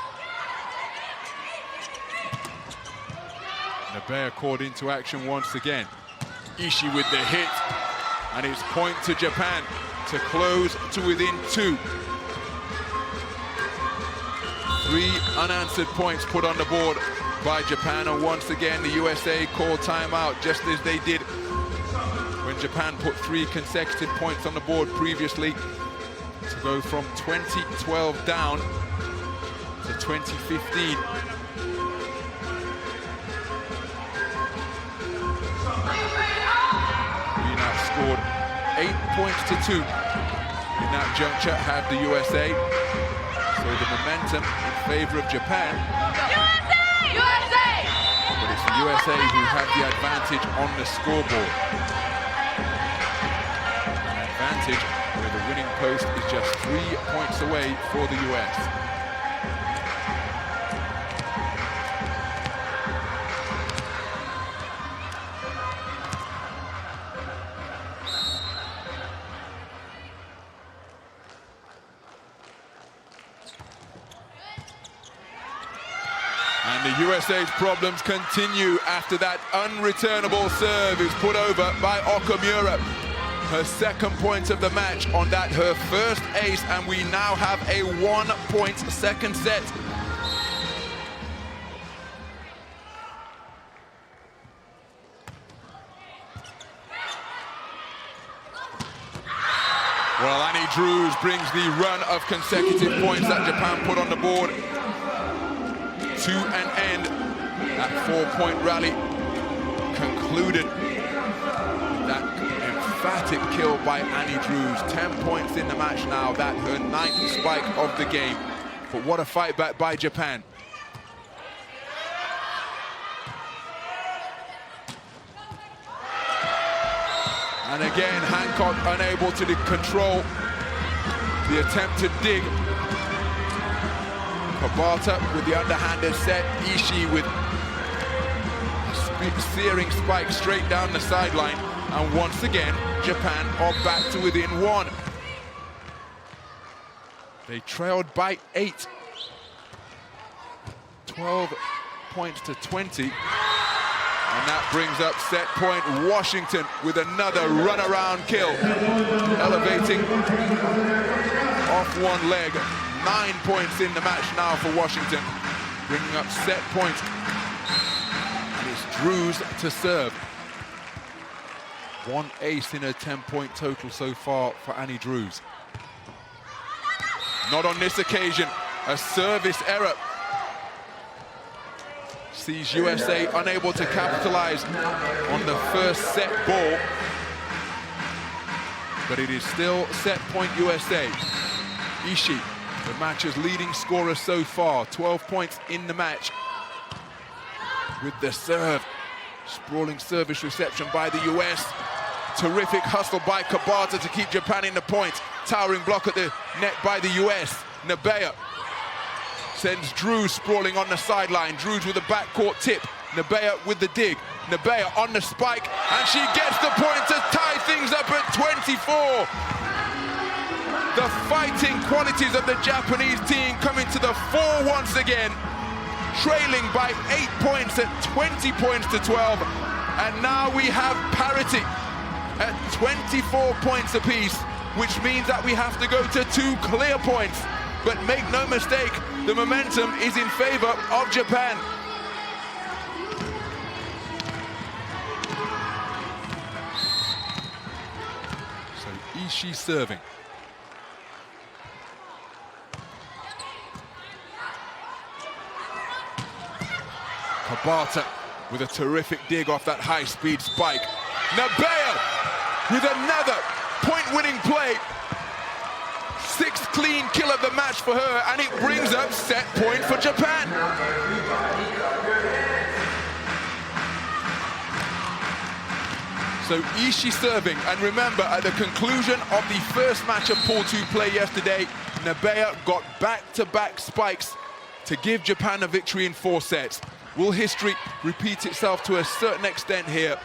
Nabea called into action once again. Ishii with the hit, and it's point to Japan to close to within 2. 3 unanswered points put on the board by Japan, and once again the USA called timeout, just as they did when Japan put 3 consecutive points on the board previously, to go from 2012 down to 2015. Being outscored 8 points to 2 in that juncture had the USA. So the momentum in favor of Japan. USA! USA! But it's the USA who have the advantage on the scoreboard. An advantage where the winning post is just 3 points away for the US. And the USA's problems continue after that unreturnable serve is put over by Okamura. Her 2nd point of the match on that, her first ace, and we now have a 1-point second set. Well, Annie Drews brings the run of consecutive points that Japan put on the board to an end. That 4-point rally concluded with that emphatic kill by Annie Drews. 10 points in the match now. That her 9th spike of the game. But what a fight back by Japan. And again, Hancock unable to control the attempt to dig. Kabata with the underhanded set. Ishii with a searing spike straight down the sideline. And once again, Japan are back to within 1. They trailed by 8. 12 points to 20. And that brings up set point Washington with another runaround kill. Elevating off one leg. 9 points in the match now for Washington. Bringing up set point. And it's Drews to serve. 1 ace in her 10-point total so far for Annie Drews. Not on this occasion. A service error sees USA unable to capitalize on the first set ball. But it is still set point USA. Ishii, the match's leading scorer so far, 12 points in the match. With the serve, sprawling service reception by the US. Terrific hustle by Kabata to keep Japan in the points. Towering block at the net by the US. Nabea sends Drews sprawling on the sideline. Drews with a backcourt tip. Nabea with the dig. Nabea on the spike, and she gets the point to tie things up at 24. The fighting qualities of the Japanese team coming to the fore once again. Trailing by 8 points at 20 points to 12. And now we have parity at 24 points apiece, which means that we have to go to 2 clear points. But make no mistake, the momentum is in favor of Japan. So Ishii serving. Kabata with a terrific dig off that high-speed spike. Nabea with another point-winning play. 6th clean kill of the match for her, and it brings up set point for Japan. So Ishii serving, and remember, at the conclusion of the first match of Pool 2 play yesterday, Nabea got back-to-back spikes to give Japan a victory in 4 sets. Will history repeat itself to a certain extent here?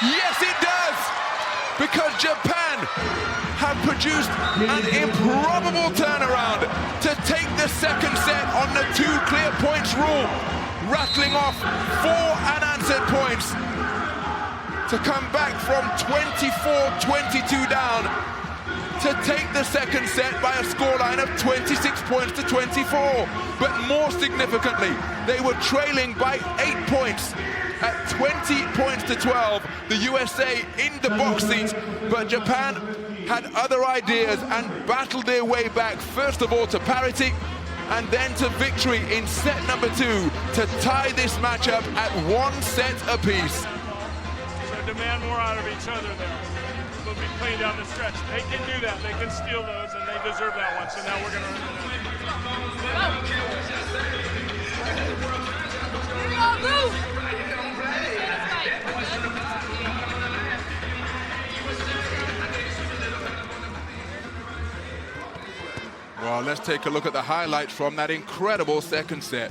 Yes, it does! because Japan have produced an improbable turnaround to take the second set on the 2 clear points rule, rattling off 4 unanswered points to come back from 24-22 down to take the second set by a scoreline of 26 points to 24. But more significantly, they were trailing by 8 points at 20 points to 12. The USA in the box seats, but Japan had other ideas and battled their way back, first of all to parity, and then to victory in set number 2 to tie this matchup at 1 set apiece. So demand more out of each other there. We'll be clean down the stretch. They can do that. They can steal those, and they deserve that one. So now we're going to earn Well, let's take a look at the highlights from that incredible second set.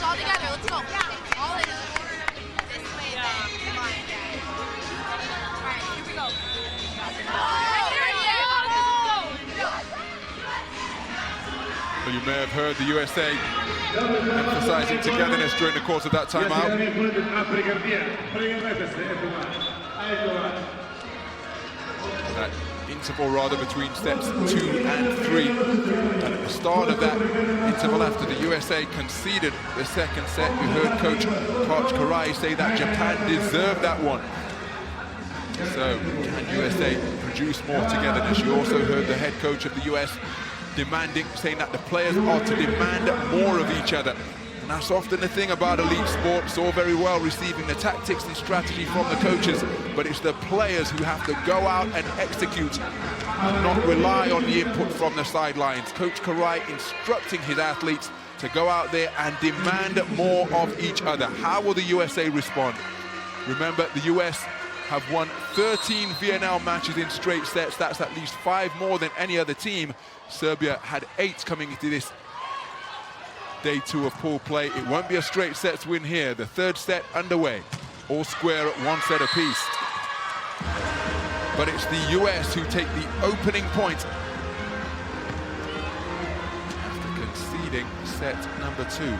All together, let's go. All in. This way, then. Come on, guys. All right, here we go. Well, you may have heard the USA emphasizing togetherness during the course of that timeout. That interval rather between sets 2 and 3. And at the start of that interval, after the USA conceded the second set, we heard Coach Karai say that Japan deserved that one. So can USA produce more togetherness? You also heard the head coach of the US saying that the players are to demand more of each other. And that's often the thing about elite sport. It's all very well receiving the tactics and strategy from the coaches, but it's the players who have to go out and execute and not rely on the input from the sidelines. Coach Karai instructing his athletes to go out there and demand more of each other. How will the USA respond? Remember, the US have won 13 VNL matches in straight sets. That's at least 5 more than any other team. Serbia had 8 coming into this day 2 of pool play. It won't be a straight sets win here. The third set underway. All square at 1 set apiece. But it's the US who take the opening point after conceding set number 2.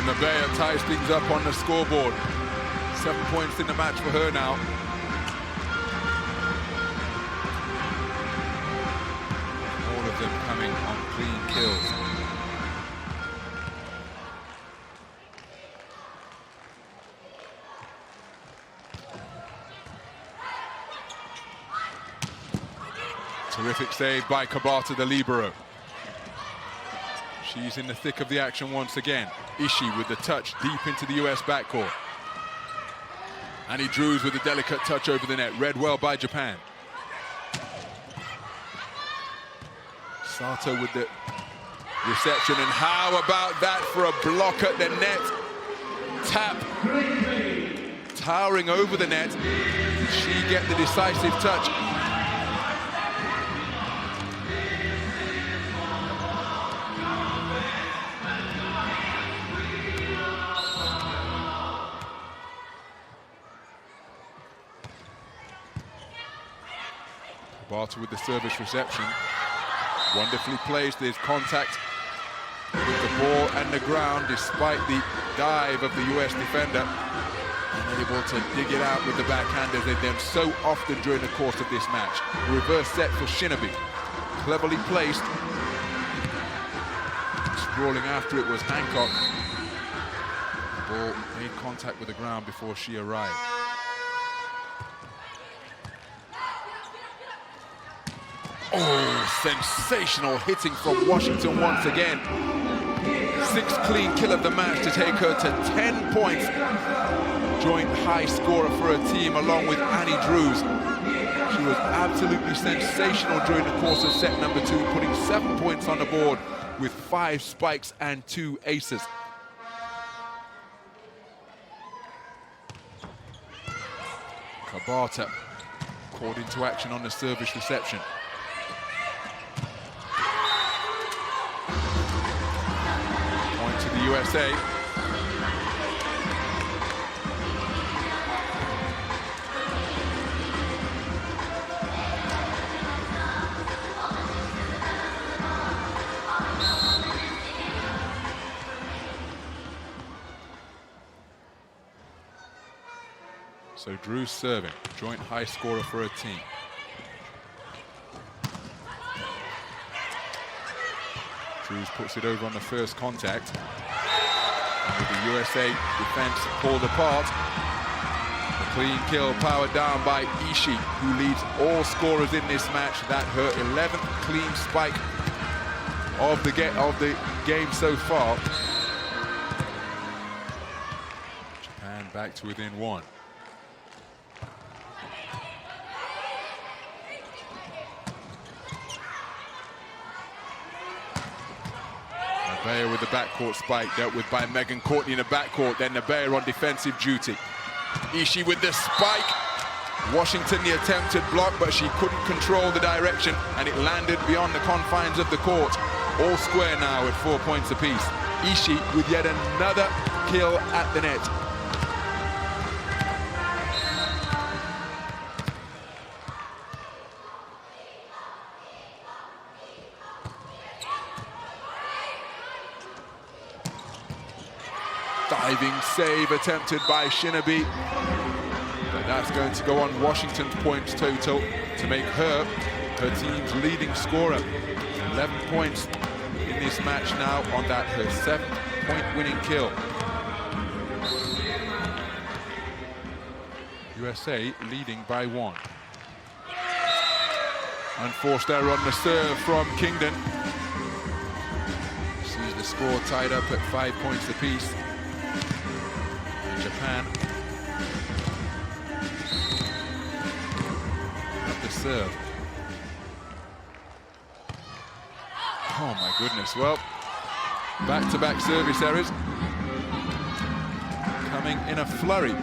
Nevaeh ties things up on the scoreboard. 7 points in the match for her now. All of them coming on clean kills. Terrific save by Kabata, the libero. She's in the thick of the action once again. Ishii with the touch deep into the US backcourt. Annie Drews with a delicate touch over the net. Read well by Japan. Sato with the reception, and how about that for a block at the net? Tap, towering over the net. Did she get the decisive touch? Barter with the service reception. Wonderfully placed. There's contact with the ball and the ground despite the dive of the US defender. Unable to dig it out with the backhand as they've done so often during the course of this match. Reverse set for Shinobi. Cleverly placed. Sprawling after it was Hancock. The ball made contact with the ground before she arrived. Oh, sensational hitting from Washington once again. 6th clean kill of the match to take her to 10 points. Joint high scorer for her team along with Annie Drews. She was absolutely sensational during the course of set number 2, putting 7 points on the board with 5 spikes and 2 aces. Kabata called into action on the service reception. Point to the USA. So Drew's serving, joint high scorer for her team. Drews puts it over on the first contact. And with the USA defense pulled apart, a clean kill powered down by Ishii, who leads all scorers in this match. That her 11th clean spike of the game so far. Japan back to within 1. Nabeya with the backcourt spike, dealt with by Megan Courtney in the backcourt, then Nabeya on defensive duty. Ishii with the spike. Washington the attempted block, but she couldn't control the direction, and it landed beyond the confines of the court. All square now at 4 points apiece. Ishii with yet another kill at the net. Diving save attempted by Shinobi. But that's going to go on Washington's points total to make her team's leading scorer. 11 points in this match now on that, her 7th point winning kill. USA leading by 1. Unforced error on the serve from Kingdon. Sees the score tied up at 5 points apiece. Japan at the serve. Oh my goodness, well, back-to-back service errors coming in a flurry.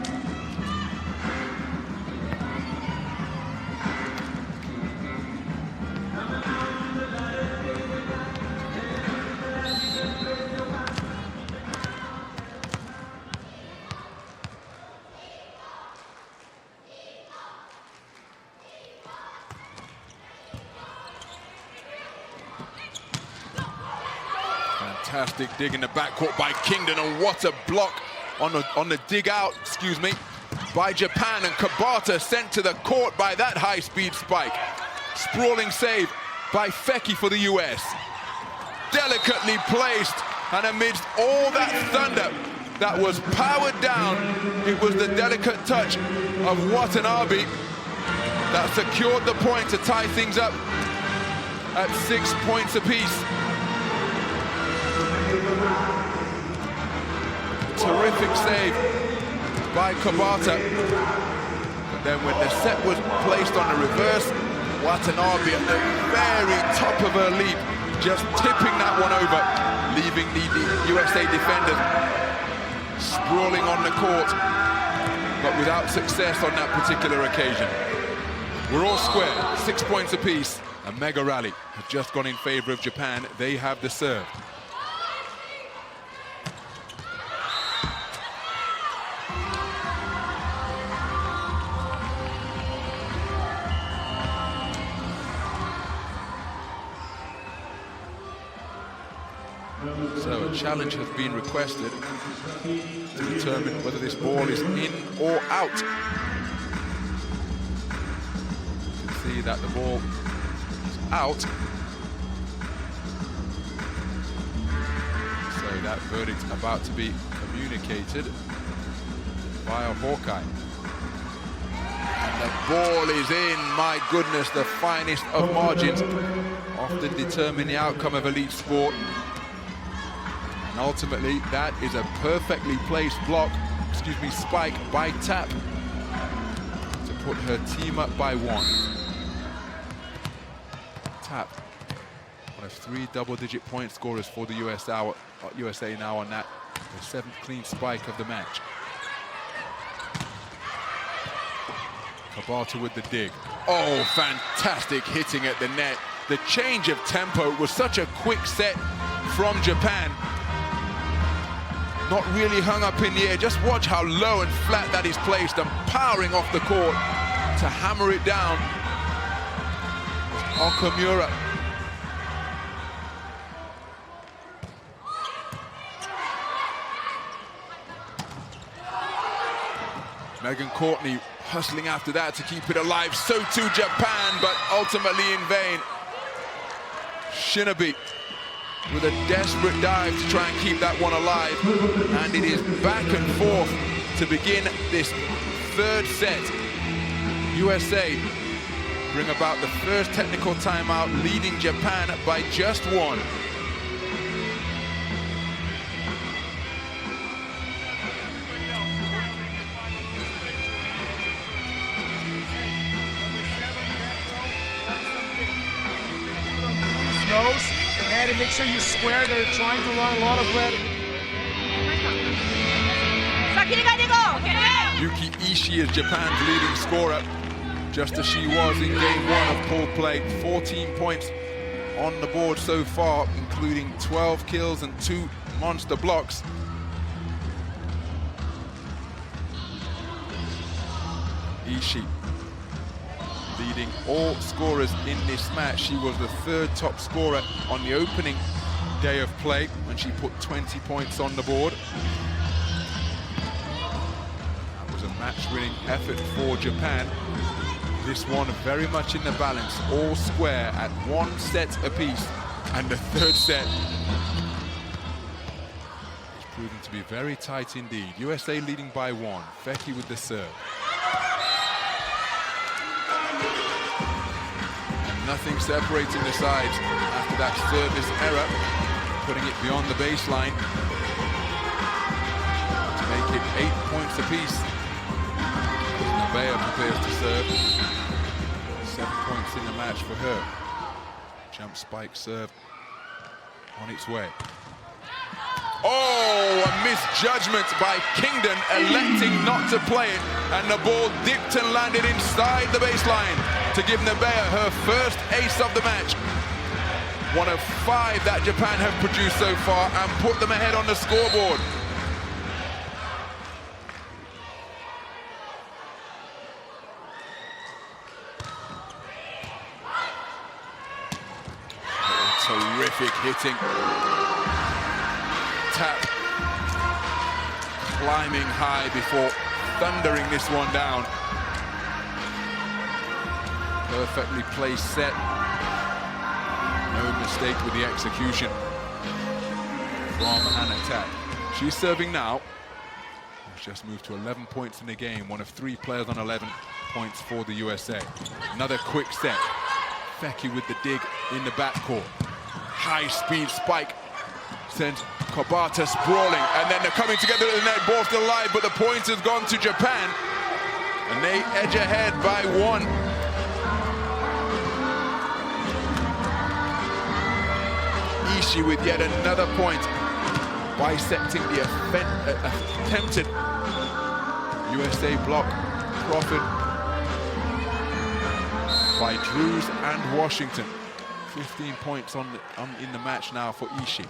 Fantastic dig in the backcourt by Kingdon, and what a block on the dig out, excuse me, by Japan, and Kabata sent to the court by that high-speed spike. Sprawling save by Feki for the US. Delicately placed, and amidst all that thunder that was powered down, it was the delicate touch of Watanabe that secured the point to tie things up at 6 points apiece. Terrific save by Kabata. But then when the set was placed on the reverse, Watanabe at the very top of her leap just tipping that one over, leaving the USA defenders sprawling on the court, but without success on that particular occasion. We're all square, 6 points apiece. A mega rally has just gone in favor of Japan. They have the serve. So a challenge has been requested to determine whether this ball is in or out. You can see that the ball is out. So that verdict about to be communicated via Hawkeye. And the ball is in. My goodness, the finest of margins often determine the outcome of elite sport. And ultimately, that is a perfectly placed spike by Tap to put her team up by 1. Tap, one of 3 double-digit point scorers for the USA now on that, the 7th clean spike of the match. Kabata with the dig. Oh, fantastic hitting at the net. The change of tempo was such a quick set from Japan. Not really hung up in the air. Just watch how low and flat that is placed and powering off the court to hammer it down. Okamura. Megan Courtney hustling after that to keep it alive. So too Japan, but ultimately in vain. Shinobi with a desperate dive to try and keep that one alive. And it is back and forth to begin this 3rd set. USA bring about the first technical timeout, leading Japan by just 1. And make sure you square. They're trying to run a lot of red. Yuki Ishii is Japan's leading scorer, just as she was in game 1 of pool play. 14 points on the board so far, including 12 kills and 2 monster blocks. Ishii leading all scorers in this match. She was the 3rd top scorer on the opening day of play when she put 20 points on the board. That was a match-winning effort for Japan. This one very much in the balance, all square at 1 set apiece. And the 3rd set is proving to be very tight indeed. USA leading by 1. Feki with the serve. Nothing separating the sides after that service error, putting it beyond the baseline to make it 8 points apiece. Nevaeh prepares to serve. 7 points in the match for her. Jump spike serve on its way. Oh, a misjudgment by Kingdon, electing not to play it, and the ball dipped and landed inside the baseline to give Nevaeh her first ace of the match. One of 5 that Japan have produced so far and put them ahead on the scoreboard. Terrific hitting. Tap climbing high before thundering this one down. Perfectly placed set. No mistake with the execution from Hannah Tap. She's serving now. She's just moved to 11 points in the game. One of 3 players on 11 points for the USA. Another quick set. Feki with the dig in the backcourt. High-speed spike sends Kabata sprawling, and then they're coming together at the net. Ball still alive, but the point has gone to Japan, and they edge ahead by 1. Ishii with yet another point, bisecting the attempted USA block profit by Drews and Washington. 15 points in the match now for Ishii.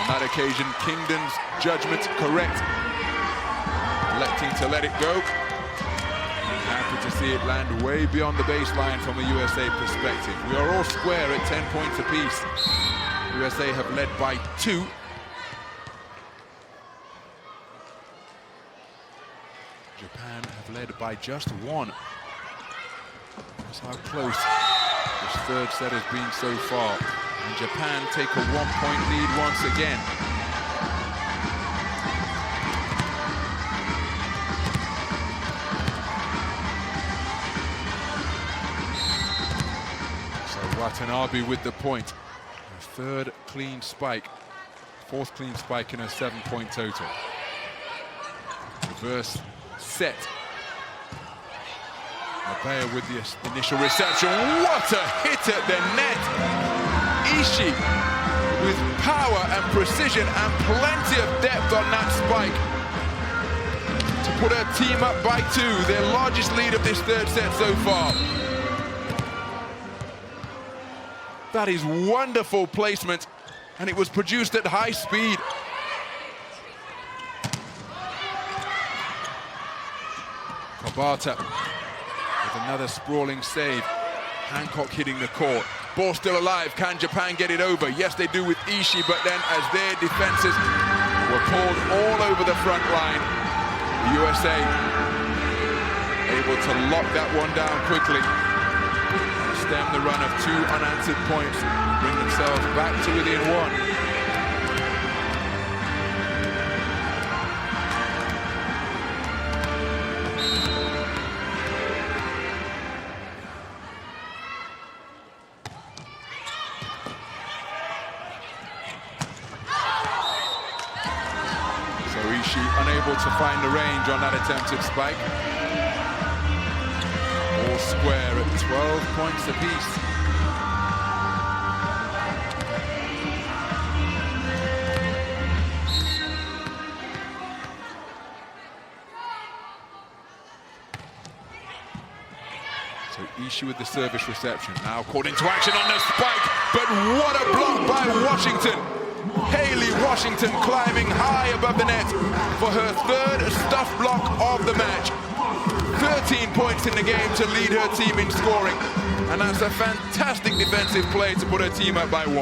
On that occasion, Kingdon's judgment correct, electing to let it go. Happy to see it land way beyond the baseline from a USA perspective. We are all square at 10 points apiece. USA have led by 2. Japan have led by just 1. That's how close this third set has been so far. And Japan take a 1-point lead once again. So Watanabe with the point. A third clean spike. 4th clean spike in a 7-point total. Reverse set. Mabea with the initial reception. What a hit at the net! Ishii with power and precision and plenty of depth on that spike to put her team up by 2, their largest lead of this third set so far. That is wonderful placement, and it was produced at high speed. Kobata with another sprawling save. Hancock hitting the court. Ball still alive. Can Japan get it over? Yes, they do with Ishii, but then as their defenses were pulled all over the front line, the USA able to lock that one down quickly, stem the run of 2 unanswered points, bring themselves back to within 1. Unable to find the range on that attempted spike. All square at 12 points apiece. So Ishii with the service reception. Now caught into action on the spike, but what a block by Washington! Haley Washington climbing high above the net for her 3rd stuff block of the match. 13 points in the game to lead her team in scoring. And that's a fantastic defensive play to put her team up by 1.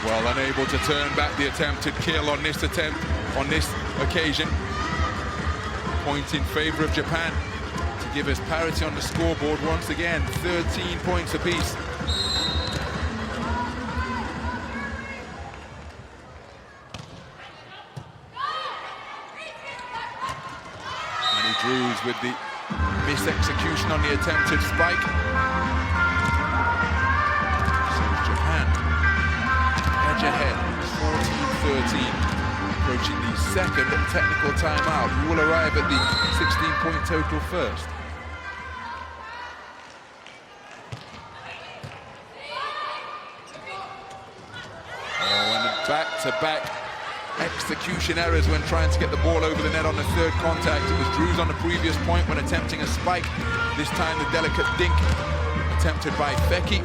Well, unable to turn back the attempted kill on this occasion. Point in favor of Japan. Give us parity on the scoreboard once again. 13 points apiece. Annie Drews with the misexecution on the attempted spike. So Japan edge ahead, 14-13. Approaching the 2nd technical timeout. We will arrive at the 16-point total first. Back-to-back execution errors when trying to get the ball over the net on the 3rd contact. It was Drews on the previous point when attempting a spike. This time the delicate dink attempted by Feki.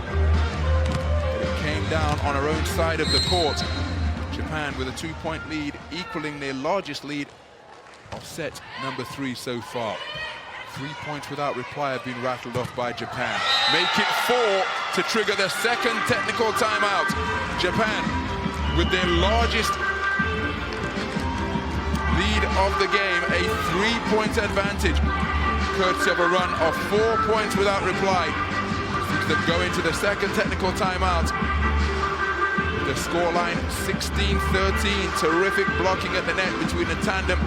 It came down on her own side of the court. Japan with a 2-point lead, equaling their largest lead of set number 3 so far. 3 points without reply have been rattled off by Japan. Make it 4 to trigger the 2nd technical timeout. Japan with their largest lead of the game, a 3-point advantage, courtesy of a run of 4 points without reply. Sees them go into the 2nd technical timeout. The scoreline 16-13. Terrific blocking at the net between the tandem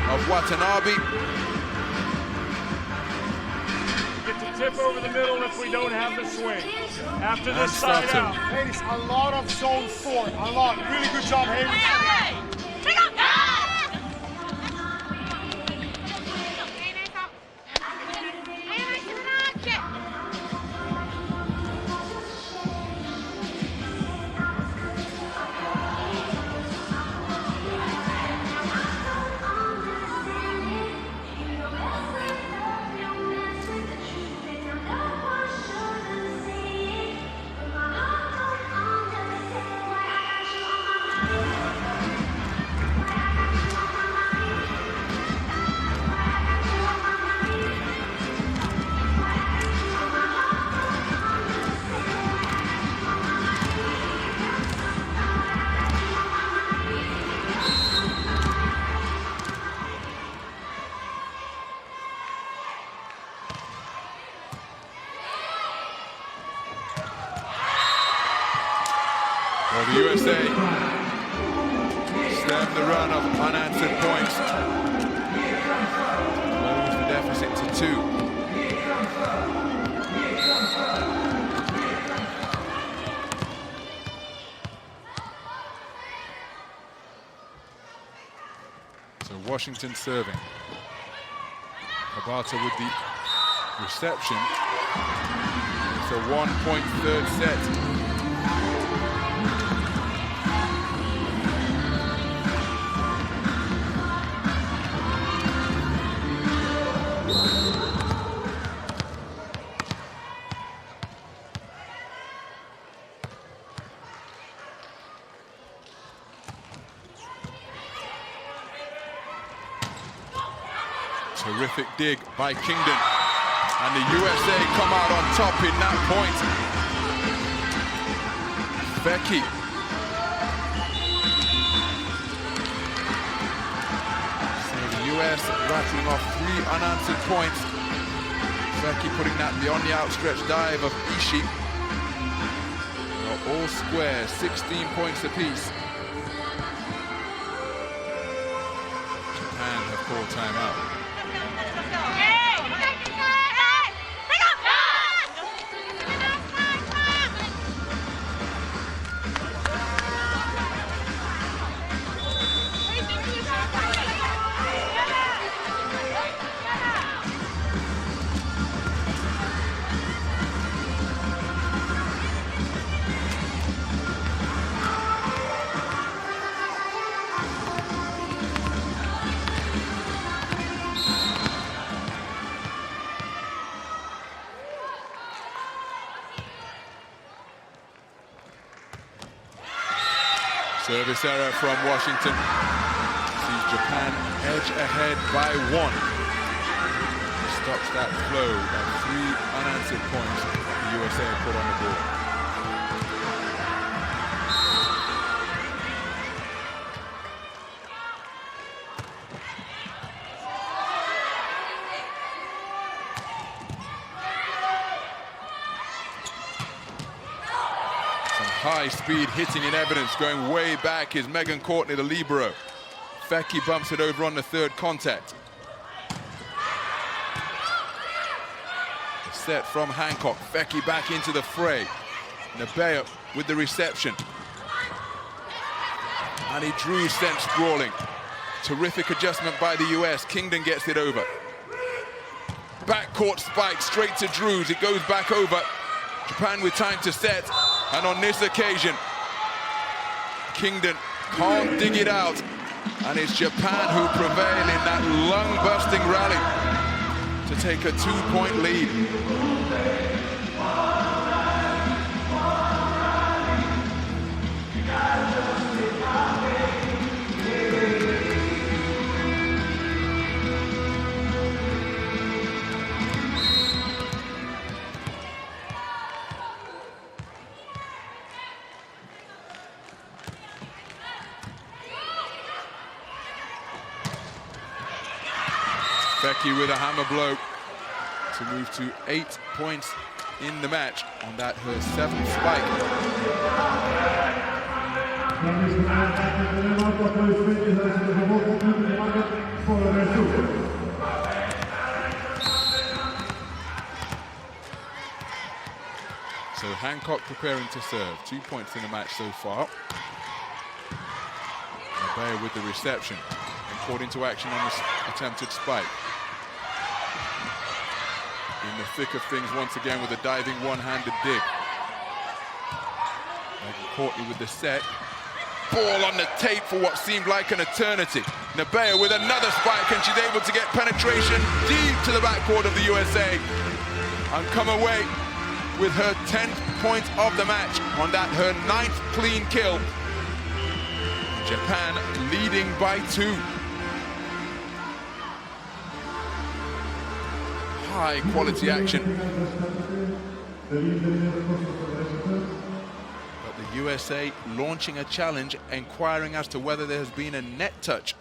of Watanabe. Get to tip over the middle if we don't have the swing. After this side out. Ladies, a lot of zone 4. A lot. Really good job, Haley. Well, the USA stemmed the run of unanswered points. Closed the deficit to 2. So Washington serving. Kabata with the reception. It's a 1-point third set. Terrific dig by Kingdon. And the USA come out on top in that point. Becky. So the US rattling off 3 unanswered points. Becky putting that beyond the outstretched dive of Ishii. All square, 16 points apiece. Japan have called timeout. Service error from Washington. Sees Japan edge ahead by 1. Stops that flow of 3 unanswered points the USA put on the board. High speed hitting in evidence, going way back is Megan Courtney, the libero. Feki bumps it over on the third contact. A set from Hancock, Feki back into the fray. Nabea with the reception. And he drew sent sprawling. Terrific adjustment by the US, Kingdon gets it over. Backcourt spike straight to Drews, it goes back over. Japan with time to set. And on this occasion, Kingdon can't dig it out. And it's Japan who prevail in that lung-busting rally to take a 2-point lead. Becky with a hammer blow to move to 8 points in the match on that her 7th spike. So Hancock preparing to serve. 2 points in the match so far. Nabea with the reception and caught into action on this attempted spike. In the thick of things once again with a diving one-handed dig. Megan Courtney with the set. Ball on the tape for what seemed like an eternity. Nabea with another spike and she's able to get penetration deep to the backcourt of the USA and come away with her 10th point of the match on that her 9th clean kill. Japan leading by 2. High quality action. But the USA launching a challenge, inquiring as to whether there has been a net touch.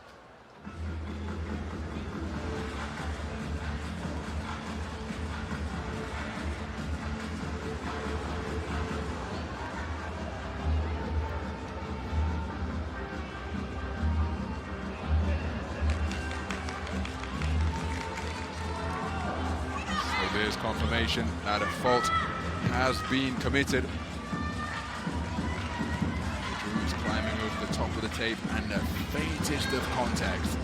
There's confirmation that a fault has been committed. Drew's climbing over the top of the tape and the faintest of contacts.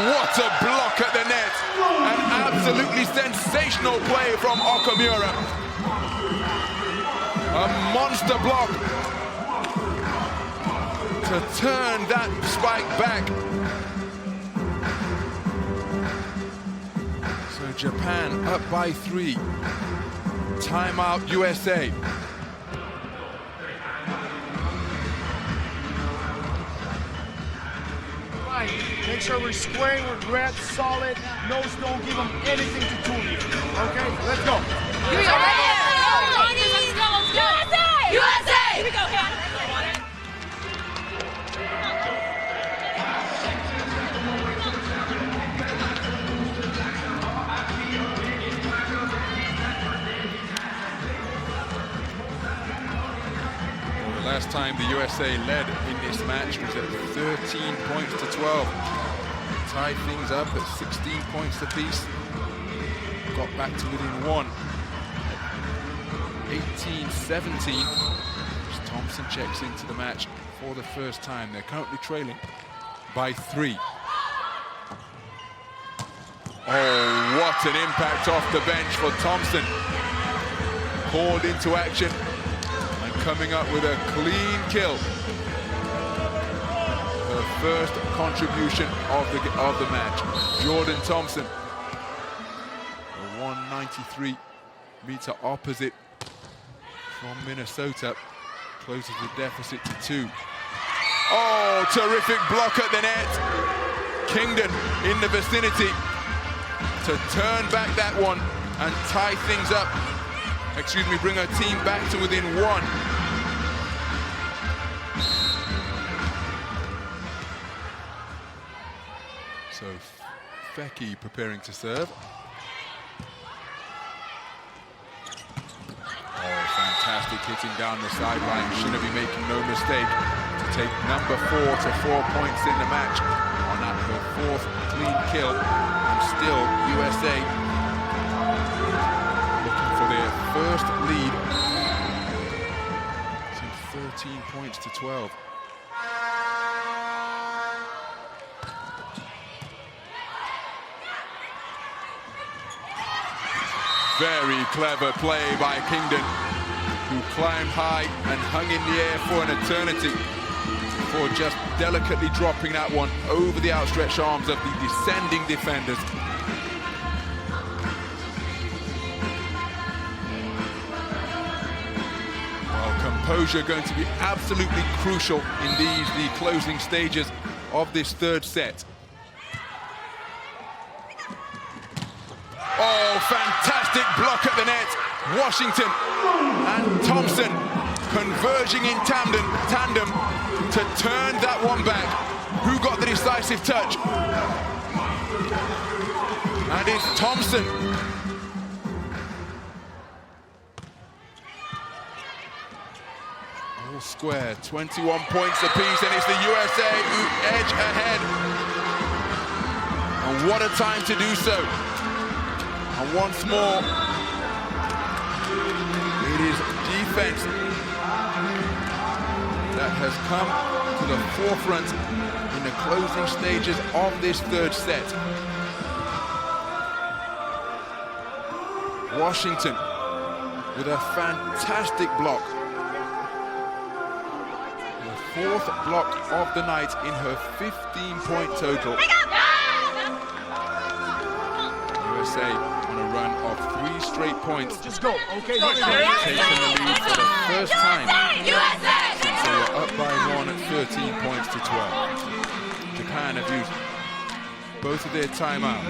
What a block at the net. An absolutely sensational play from Okamura. A monster block to turn that spike back. So Japan up by 3. Timeout USA. Make sure we're squaring, we're red, solid. Nose, don't give them anything to tool you. Okay, let's go. Here we go. Let's go. USA! USA! Here we go, Hannah. Well, the last time the USA led in this match was at 13 points to 12. Tied things up at 16 points apiece. Got back to within 1. 18-17. As Thompson checks into the match for the first time. They're currently trailing by 3. Oh, what an impact off the bench for Thompson. Called into action and coming up with a clean kill. Her first contribution of the match. Jordan Thompson, the 193-meter opposite from Minnesota, closes the deficit to 2. Oh, terrific block at the net. Kingdon in the vicinity to turn back that one and tie things up. Excuse me, bring her team back to within 1. So Feki preparing to serve. Oh, fantastic hitting down the sideline. Shinobi making no mistake to take number 4 to 4 points in the match on that her 4th clean kill. And still USA looking for their first lead. So 13 points to 12. Very clever play by Kingdon, who climbed high and hung in the air for an eternity before just delicately dropping that one over the outstretched arms of the descending defenders. Well, composure going to be absolutely crucial in the closing stages of this 3rd set. Oh, fantastic block at the net. Washington and Thompson converging in tandem to turn that one back. Who got the decisive touch? And it's Thompson. All square, 21 points apiece, and it's the USA who edge ahead. And what a time to do so. And once more, it is defense that has come to the forefront in the closing stages of this 3rd set. Washington with a fantastic block. The 4th block of the night in her 15-point total. USA on a run of 3 straight points. Just go, okay? Taking the lead for the first time since they were up by 1 at 13 points to 12. Japan have used both of their timeouts.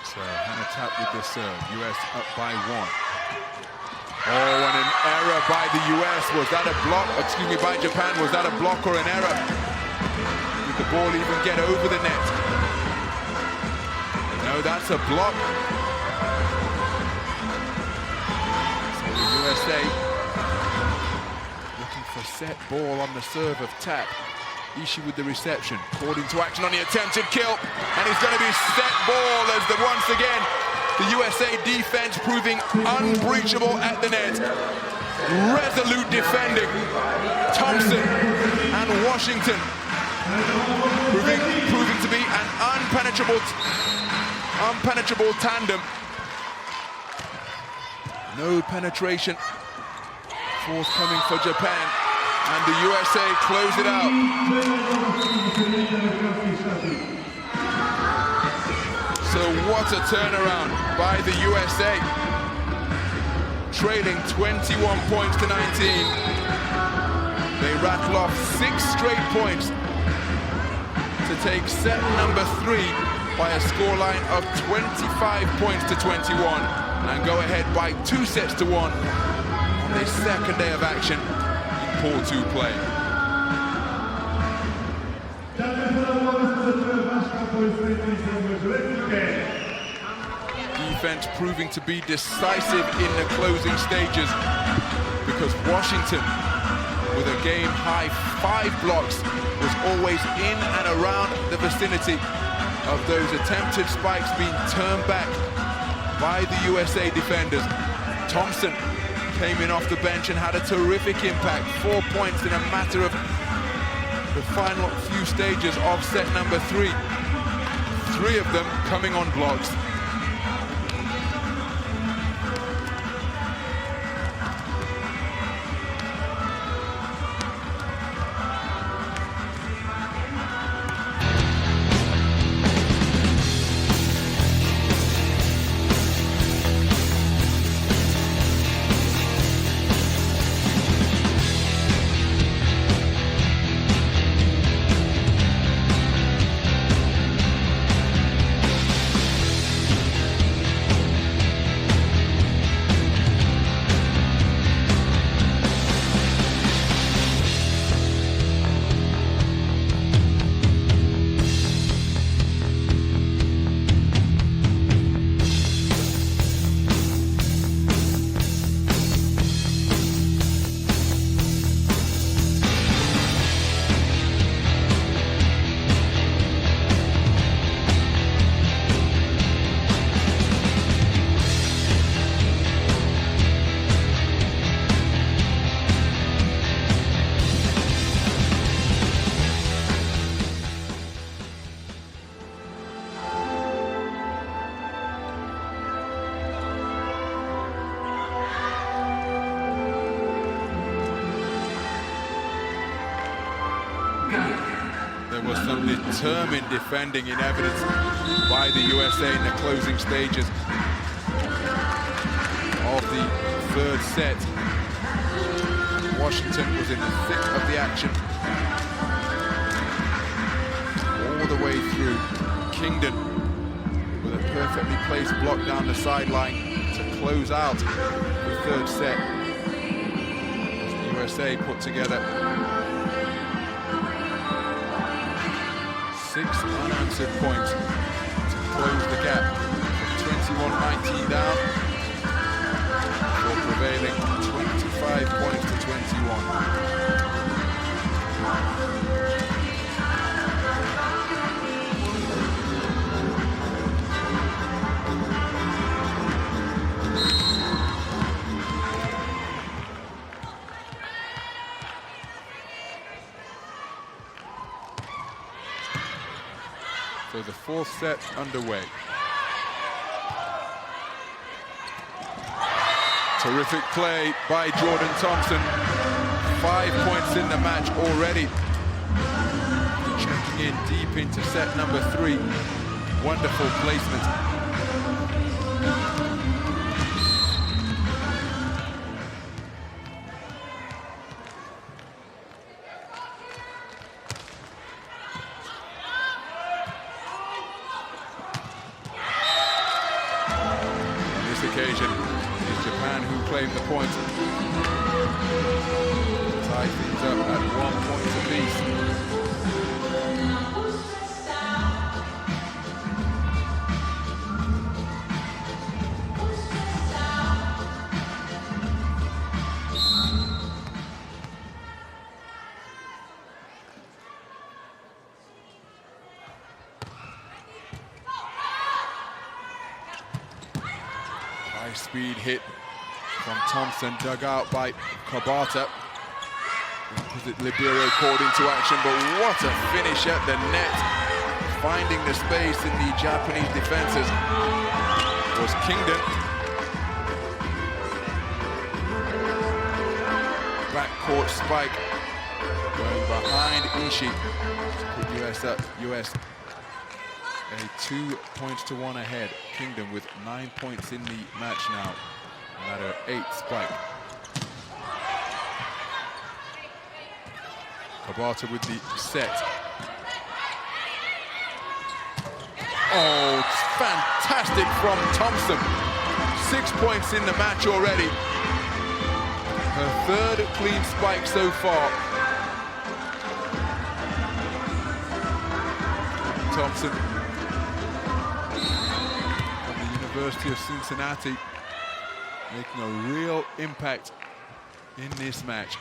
So Hannah Tapp with the serve. US up by 1. Oh, and an error by the US. Was that a block? Excuse me, by Japan. Was that a block or an error? Did the ball even get over the net? No, that's a block. So the USA looking for set ball on the serve of tap. Ishii with the reception, called into action on the attempted kill, and it's going to be set ball as once again the USA defense proving unbreachable at the net. Resolute defending. Thompson and Washington proving to be an unpenetrable tandem. No penetration forthcoming for Japan, and the USA close it out. So what a turnaround by the USA. Trailing 21 points to 19. They rattle off 6 straight points to take set number 3 by a scoreline of 25 points to 21 and go ahead by 2 sets to 1 on the second day of action in Pool 2 play. Defense proving to be decisive in the closing stages, because Washington, with a game-high 5 blocks, was always in and around the vicinity of those attempted spikes being turned back by the USA defenders. Thompson came in off the bench and had a terrific impact. 4 points in a matter of the final few stages of set number 3. 3 of them coming on blocks. There was some determined defending in evidence by the USA in the closing stages of the 3rd set. Washington was in the thick of the action all the way through. Kingdon with a perfectly placed block down the sideline to close out the 3rd set, as the USA put together 6 unanswered points to close the gap from 21-19 down for prevailing 25 points to 21. So the 4th set underway. Terrific play by Jordan Thompson. 5 points in the match already. Checking in deep into set number 3. Wonderful placement. claim the point. Tie things up at 1 point apiece. Speed hit from Thompson, dug out by Kabata. Opposite Libero called into action, but what a finish at the net. Finding the space in the Japanese defenses was Kingdon. Backcourt spike going behind Ishii to put US up. US a 2-1 ahead. Kingdon with 9 points in the match now. Ladder 8 spike. Kabata with the set. Oh, it's fantastic from Thompson. 6 points in the match already. Her third clean spike so far. Thompson, University of Cincinnati, making a real impact in this match.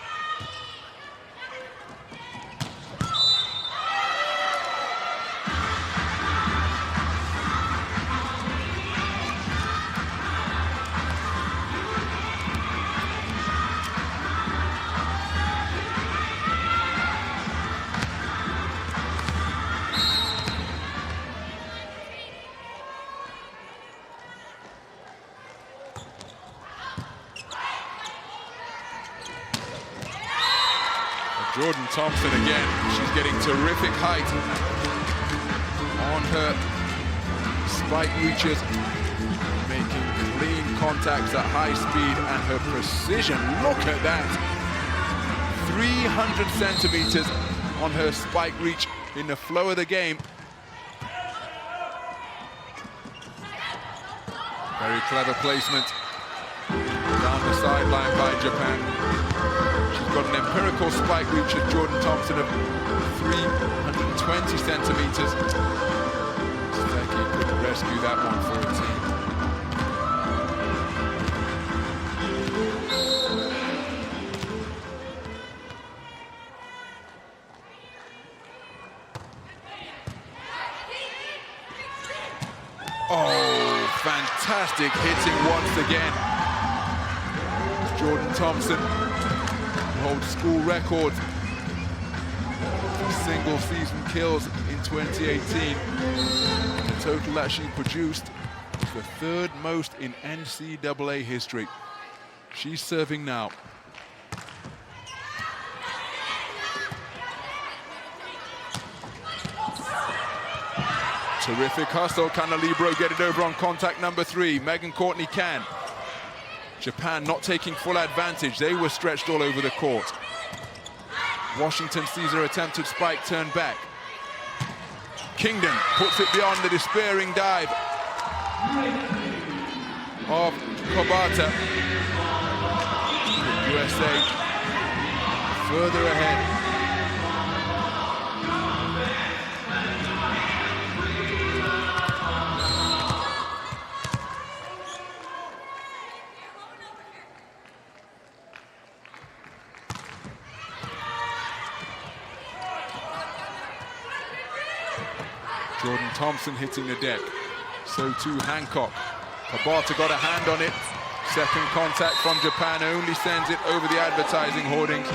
Jordan Thompson again, she's getting terrific height on her spike reaches, making clean contacts at high speed, and her precision, look at that. 300 centimeters on her spike reach in the flow of the game. Very clever placement down the sideline by Japan. Got an empirical spike reach of Jordan Thompson of 320 centimeters. Seki could rescue that one for a team. Oh, fantastic hitting once again. Jordan Thompson holds school record for single season kills in 2018. The total that she produced is the third most in NCAA history. She's serving now. Terrific hustle. Can the libero get it over on contact number 3? Megan Courtney can. Japan not taking full advantage. They were stretched all over the court. Washington sees her attempted spike turn back. Kingdon puts it beyond the despairing dive of Kabata. USA further ahead. Jordan Thompson hitting the deck. So too Hancock. Kabata got a hand on it. Second contact from Japan only sends it over the advertising hoardings.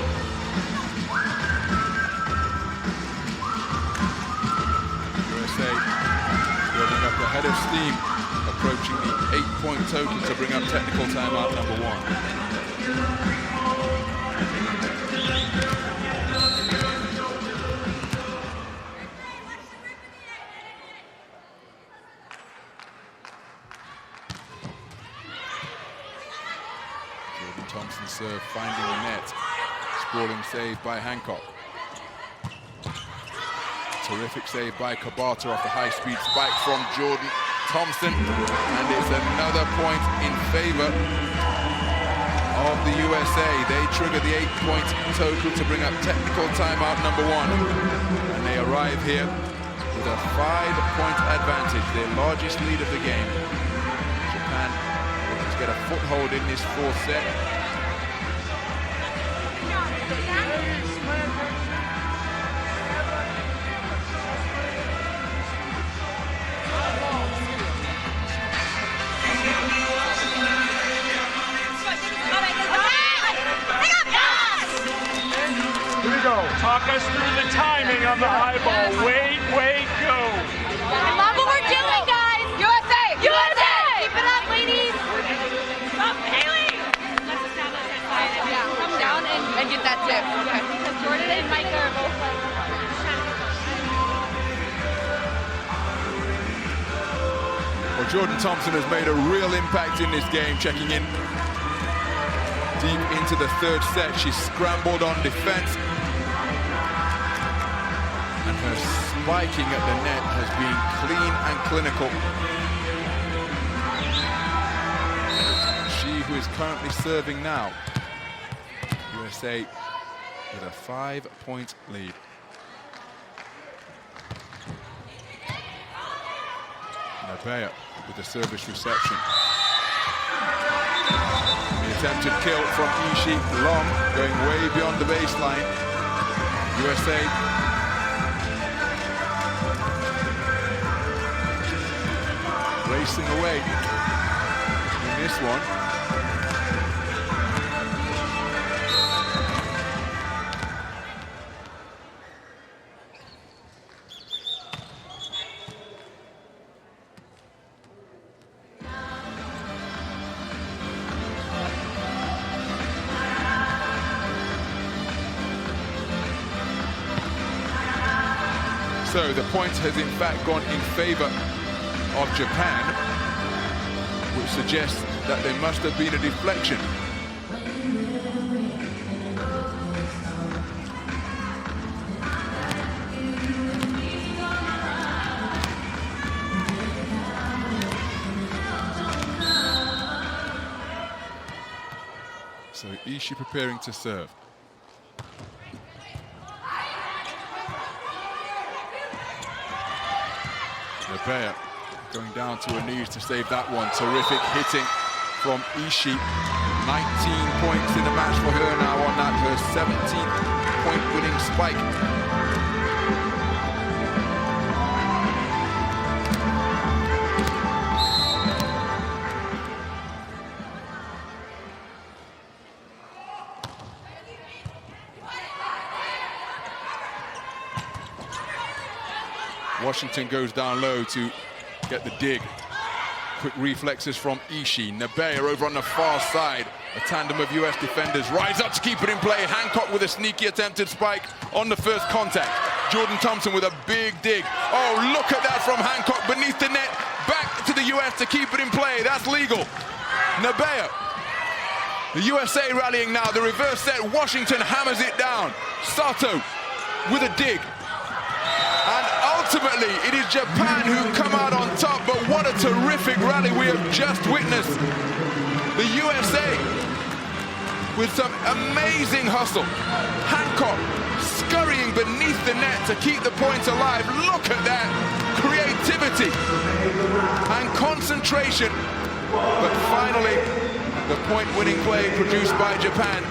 USA building up a head of steam, approaching the 8-point total to bring up technical timeout number 1. Thompson serve finding the net. Sprawling save by Hancock. Terrific save by Kabata off the high-speed spike from Jordan Thompson. And it's another point in favor of the USA. They trigger the 8-point total to bring up technical timeout number 1. And they arrive here with a 5-point advantage, their largest lead of the game. Japan looking to get a foothold in this 4th set. Talk us through the timing on the high ball. Wait, go. I love what we're doing, guys. USA! USA! Keep it up, ladies. Stop, Haley! Let's just stand outside. Yeah, come down and get that tip. Okay. Because Jordan and Micah are both like... Well, Jordan Thompson has made a real impact in this game, checking in deep into the 3rd set. She scrambled on defense. And her spiking at the net has been clean and clinical. She who is currently serving now. USA with a 5-point lead. Nabea with the service reception. The attempted kill from Ishii, long, going way beyond the baseline. USA racing away in this one. So the point has in fact gone in favor of Japan, which suggests that there must have been a deflection. So Ishii preparing to serve. Nabea going down to her knees to save that one. Terrific hitting from Ishii. 19 points in the match for her now on that, her 17th point winning spike. Washington goes down low to get the dig. Quick reflexes from Ishii. Nabea over on the far side. A tandem of US defenders rise up to keep it in play. Hancock with a sneaky attempted spike on the first contact. Jordan Thompson with a big dig. Oh, look at that from Hancock beneath the net. Back to the US to keep it in play. That's legal. Nabea. The USA rallying now. The reverse set. Washington hammers it down. Sato with a dig. And ultimately, it is Japan who come out on top, but what a terrific rally we have just witnessed. The USA with some amazing hustle. Hancock scurrying beneath the net to keep the points alive. Look at that creativity and concentration. But finally, the point-winning play produced by Japan.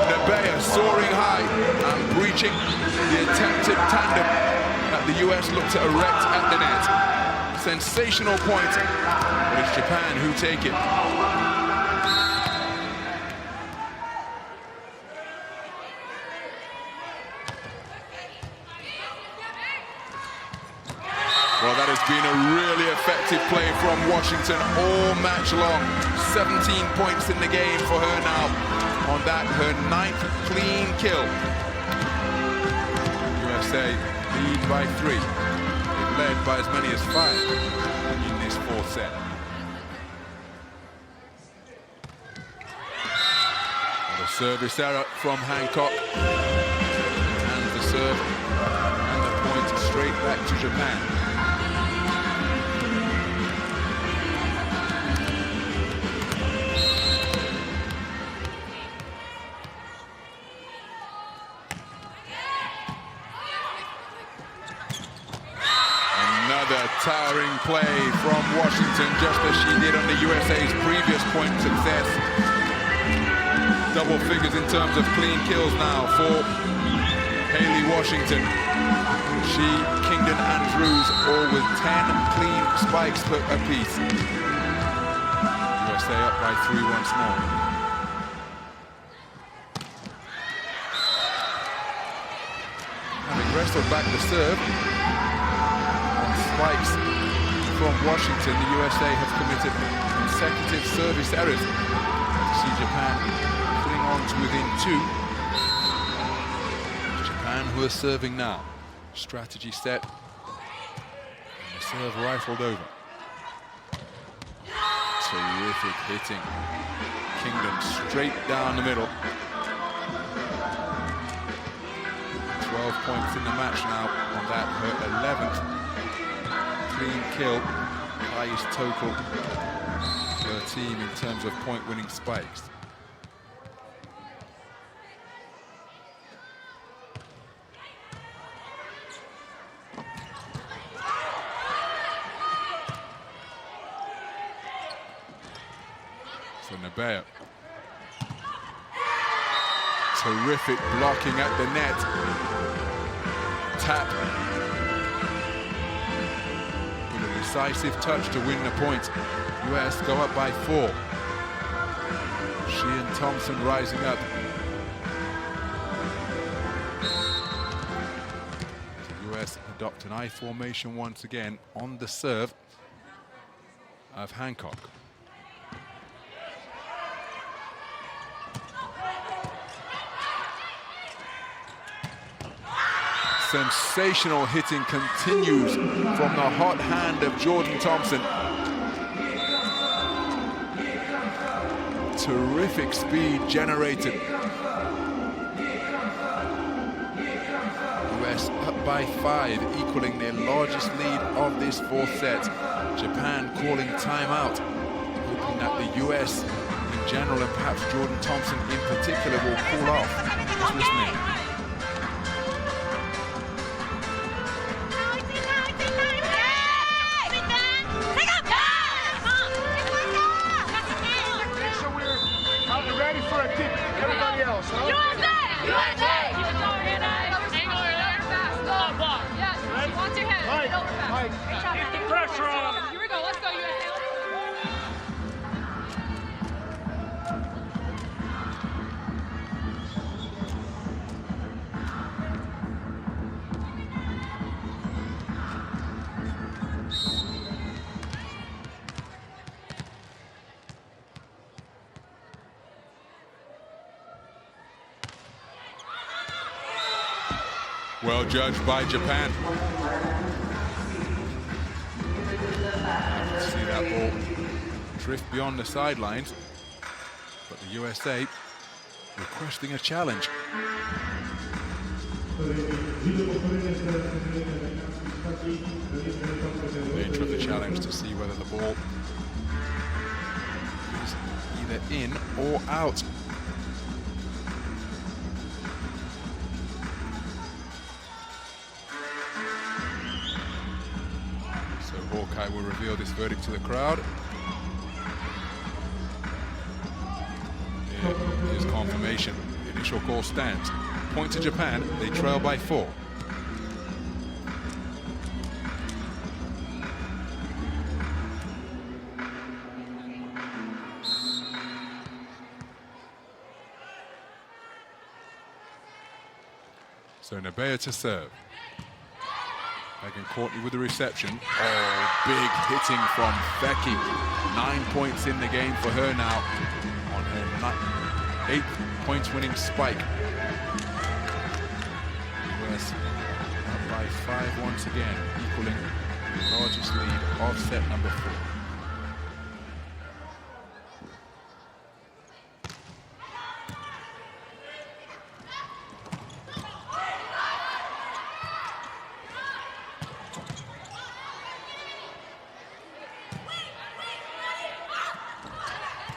Nabea soaring high and breaching the attempted tandem that the US looked to erect at the net. Sensational point, but it's Japan who take it. Well, that has been a really effective play from Washington all match long. 17 points in the game for her now. On that, her 9th clean kill. USA lead by 3. They've led by as many as 5 in this 4th set. And a service error from Hancock. And the serve and the point straight back to Japan. Towering play from Washington, just as she did on the USA's previous point success. Double figures in terms of clean kills now for Haley Washington. She, Kingdon and Drews all with 10 clean spikes apiece. USA up by 3 once more. Having wrestled back the serve, spikes from Washington, the USA have committed consecutive service errors. See Japan putting on to within 2. Japan who are serving now. Strategy set. And the serve rifled over. Terrific hitting. Kingdon straight down the middle. 12 points in the match now on that, her 11th. Clean kill, highest total for her team in terms of point-winning spikes. So Nabea, terrific blocking at the net. Tap. Decisive touch to win the point. US go up by 4. She and Thompson rising up. The US adopt an I formation once again on the serve of Hancock. Sensational hitting continues from the hot hand of Jordan Thompson. Terrific speed generated. US up by 5, equaling their largest lead of this 4th set. Japan calling timeout, hoping that the US in general and perhaps Jordan Thompson in particular will cool off. Let's listen in. Everybody else, huh? USA! USA! Keep it going, angle her there. Stop block. Yes, watch your head. Mike, Mike. Keep the pressure on. Here we go, let's go, USA. Well judged by Japan. See that ball drift beyond the sidelines, but the USA requesting a challenge. The nature of the challenge to see whether the ball is either in or out. Hawkeye will reveal this verdict to the crowd. Here's confirmation. The initial call stands. Point to Japan. They trail by 4. So Nabea to serve. Megan Courtney with the reception. Oh, big hitting from Becky. 9 points in the game for her now on her 8th points winning spike. US up by 5 once again, equaling the largest lead of set number 4.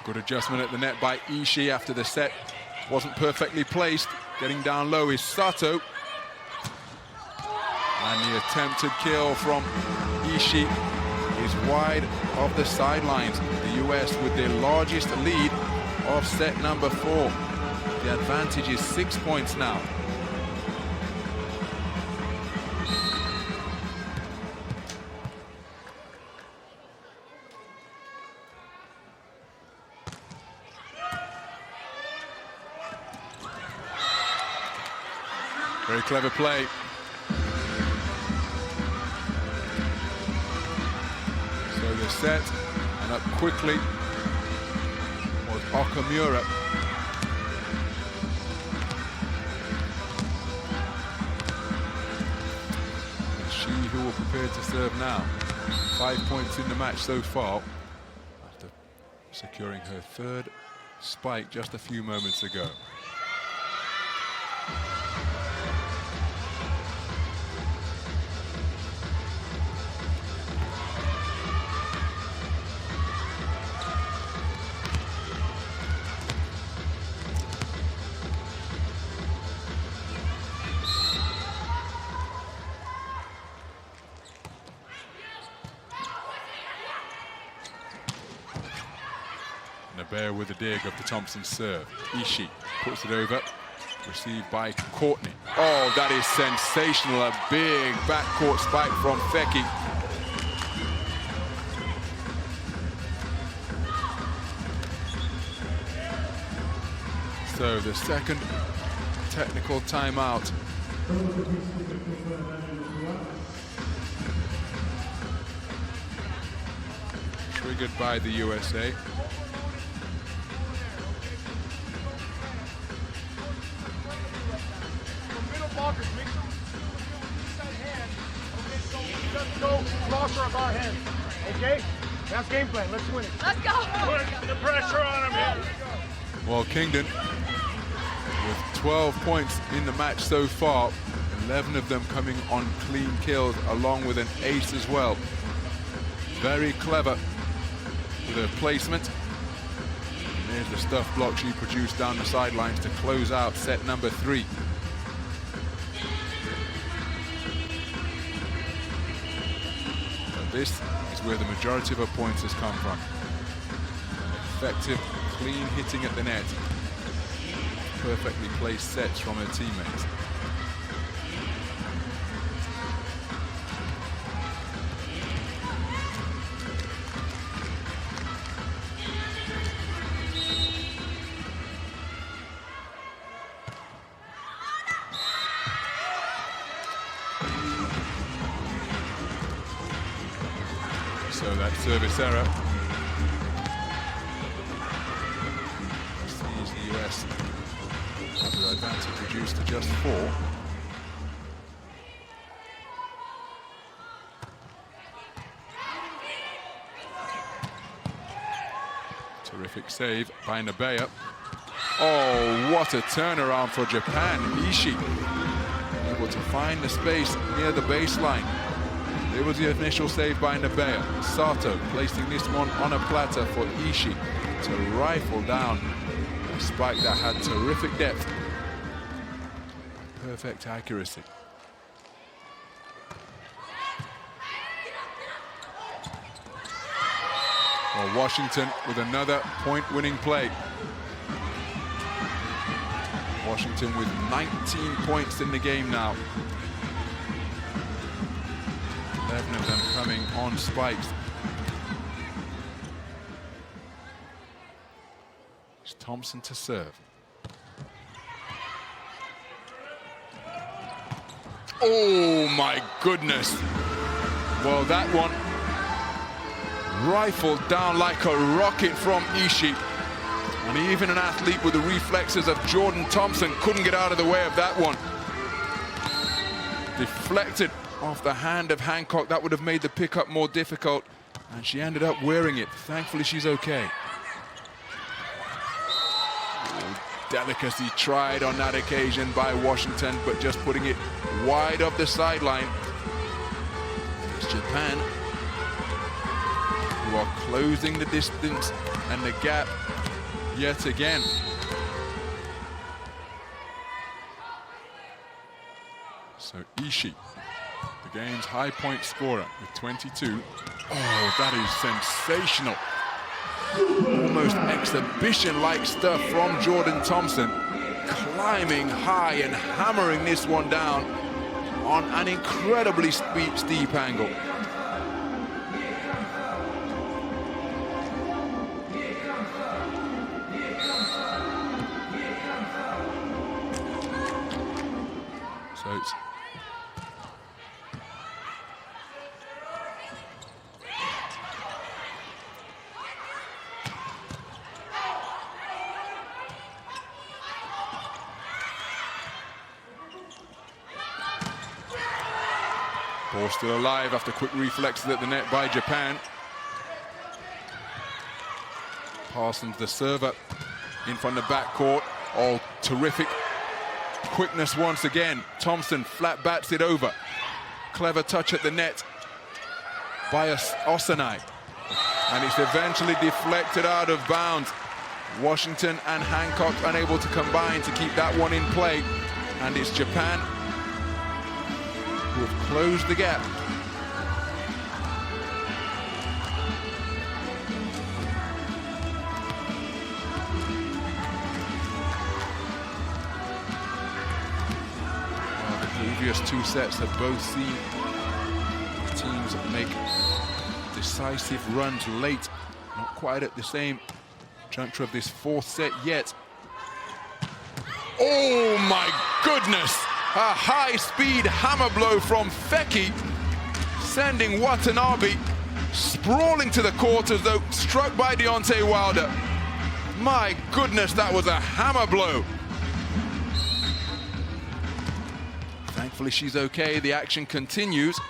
Good adjustment at the net by Ishii after the set wasn't perfectly placed. Getting down low is Sato. And the attempted kill from Ishii is wide of the sidelines. The US with their largest lead of set number 4. The advantage is 6 points now. Very clever play. So the set, and up quickly was Okamura. It's she who will prepare to serve now. 5 points in the match so far, after securing her third spike just a few moments ago. Naber with the dig of the Thompson serve. Ishii puts it over, received by Courtney. Oh, that is sensational. A big backcourt spike from Feki. So the second technical timeout. Triggered by the USA. Make sure we feel the inside hand. Okay, so just go closer of our hand. Okay? That's game plan. Let's win it. Let's go. Put the pressure on him here. Well, Kingdon with 12 points in the match so far, 11 of them coming on clean kills, along with an ace as well. Very clever with her placement. And there's the stuff block she produced down the sidelines to close out set number 3. This is where the majority of her points has come from. Effective, clean hitting at the net. Perfectly placed sets from her teammates. So that service error sees the US have their advantage reduced to just 4. Terrific save by Naber. Oh, what a turnaround for Japan. Ishii able to find the space near the baseline. It was the initial save by Naber. Sato placing this one on a platter for Ishii to rifle down a spike that had terrific depth. Perfect accuracy. Well, Washington with another point-winning play. Washington with 19 points in the game now. 11 of them coming on spikes. It's Thompson to serve. Oh my goodness. Well, that one rifled down like a rocket from Ishii. And even an athlete with the reflexes of Jordan Thompson couldn't get out of the way of that one. Deflected off the hand of Hancock. That would have made the pickup more difficult, and she ended up wearing it. Thankfully, she's okay. Delicacy tried on that occasion by Washington, but just putting it wide of the sideline. It's Japan who are closing the distance and the gap yet again. So Ishii The game's high point scorer with 22. Oh, that is sensational. Almost exhibition-like stuff from Jordan Thompson. Climbing high and hammering this one down on an incredibly steep angle. So it's ball still alive after quick reflexes at the net by Japan. Parsons, the server, in from the backcourt. Oh, terrific quickness once again. Thompson flat bats it over. Clever touch at the net by Osanai. And it's eventually deflected out of bounds. Washington and Hancock unable to combine to keep that one in play. And it's Japan who have closed the gap. Well, the previous two sets have both seen teams make decisive runs late. Not quite at the same juncture of this fourth set yet. Oh my goodness! A high-speed hammer blow from Feki, sending Watanabe sprawling to the court as though struck by Deontay Wilder. My goodness, that was a hammer blow. Thankfully, she's okay. The action continues.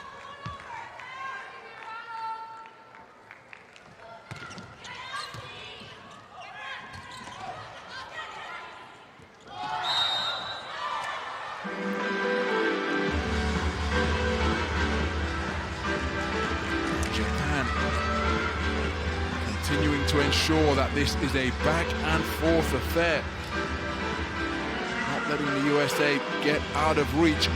Continuing to ensure that this is a back and forth affair. Not letting the USA get out of reach.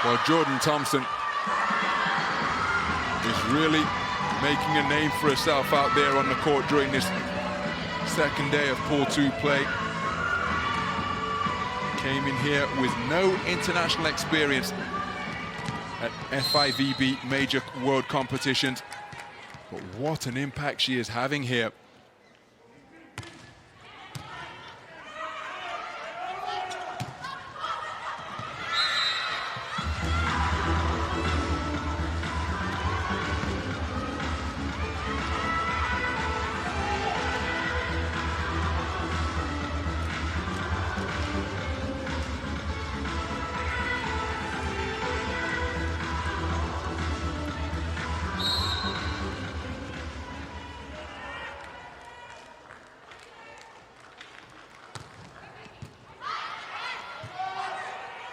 Well, Jordan Thompson is really making a name for herself out there on the court during this second day of Pool 2 play. Came in here with no international experience at FIVB major world competitions. But what an impact she is having here.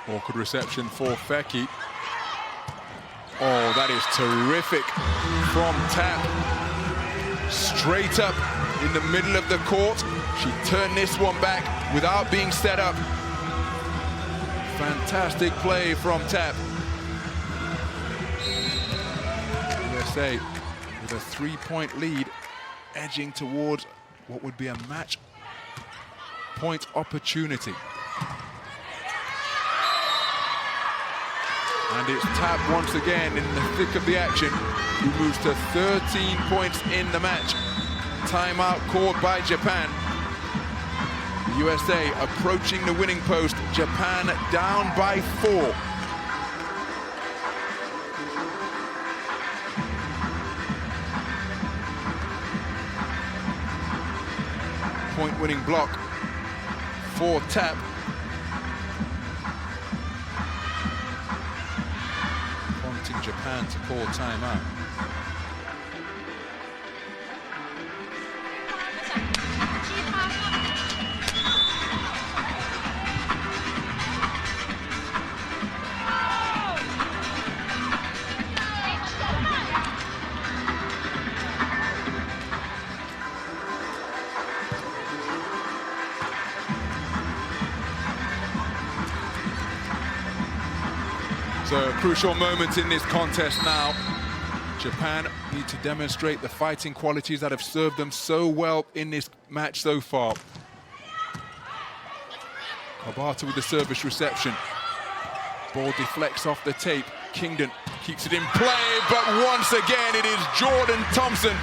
Awkward reception for Feki. Oh, that is terrific from Tap. Straight up in the middle of the court. She turned this one back without being set up. Fantastic play from Tap. USA with a 3-point lead, edging towards what would be a match point opportunity. And it's Tap once again in the thick of the action, who moves to 13 points in the match. Timeout called by Japan. The USA approaching the winning post. Japan down by 4. Point-winning block for Tap. Japan to call timeout. So a crucial moment in this contest now. Japan need to demonstrate the fighting qualities that have served them so well in this match so far. Kawabata with the service reception. Ball deflects off the tape. Kingdon keeps it in play, but once again it is Jordan Thompson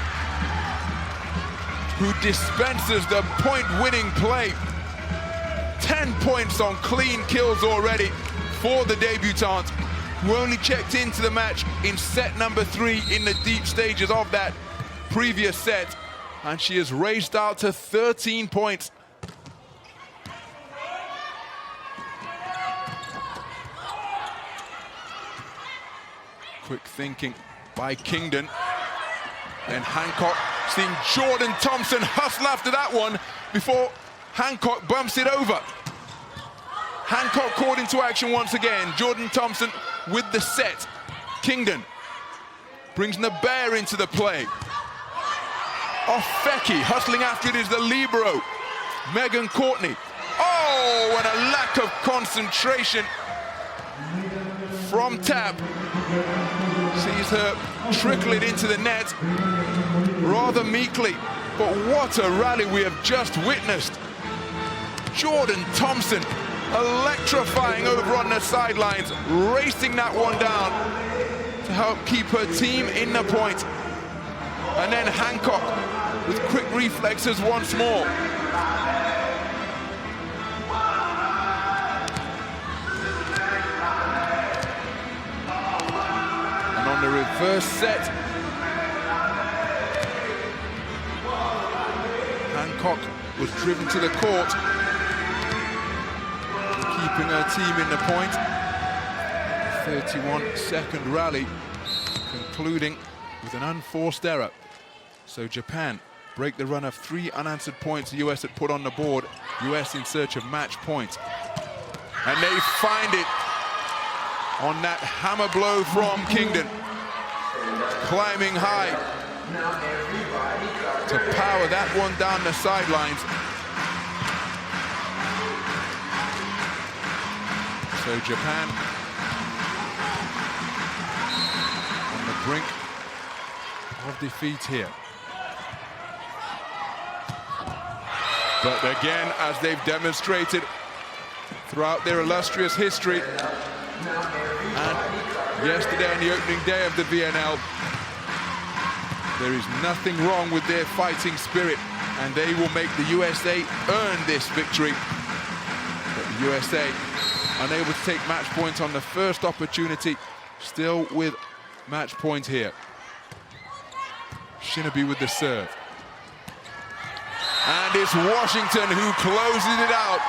who dispenses the point-winning play. 10 points on clean kills already for the debutant, who only checked into the match in set number 3 in the deep stages of that previous set, and she has raced out to 13 points. Quick thinking by Kingdon. Then Hancock, seeing Jordan Thompson hustle after that one before Hancock bumps it over. Hancock caught into action once again. Jordan Thompson with the set. Kingdon brings Naber into the play. Offeki hustling after it is the libero, Megan Courtney. Oh, and a lack of concentration from Tap. Sees her trickle it into the net rather meekly. But what a rally we have just witnessed. Jordan Thompson electrifying over on the sidelines, racing that one down to help keep her team in the point. And then Hancock with quick reflexes once more. And on the reverse set, Hancock was driven to the court, keeping her team in the point. 31-second rally, concluding with an unforced error. So Japan break the run of 3 unanswered points the US had put on the board. US in search of match point. And they find it on that hammer blow from Kingdon. Climbing high to power that one down the sidelines. So Japan on the brink of defeat here. But again, as they've demonstrated throughout their illustrious history, and yesterday on the opening day of the VNL, there is nothing wrong with their fighting spirit, and they will make the USA earn this victory. But the USA unable to take match points on the first opportunity, still with match point here. Shinobi with the serve. And it's Washington who closes it out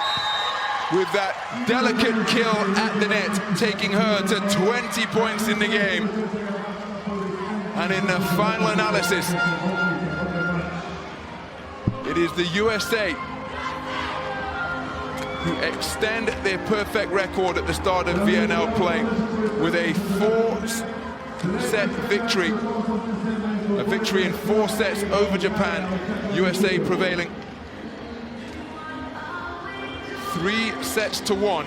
with that delicate kill at the net, taking her to 20 points in the game. And in the final analysis, it is the USA who extend their perfect record at the start of VNL play with a 4-set victory. A victory in 4 sets over Japan, USA prevailing 3-1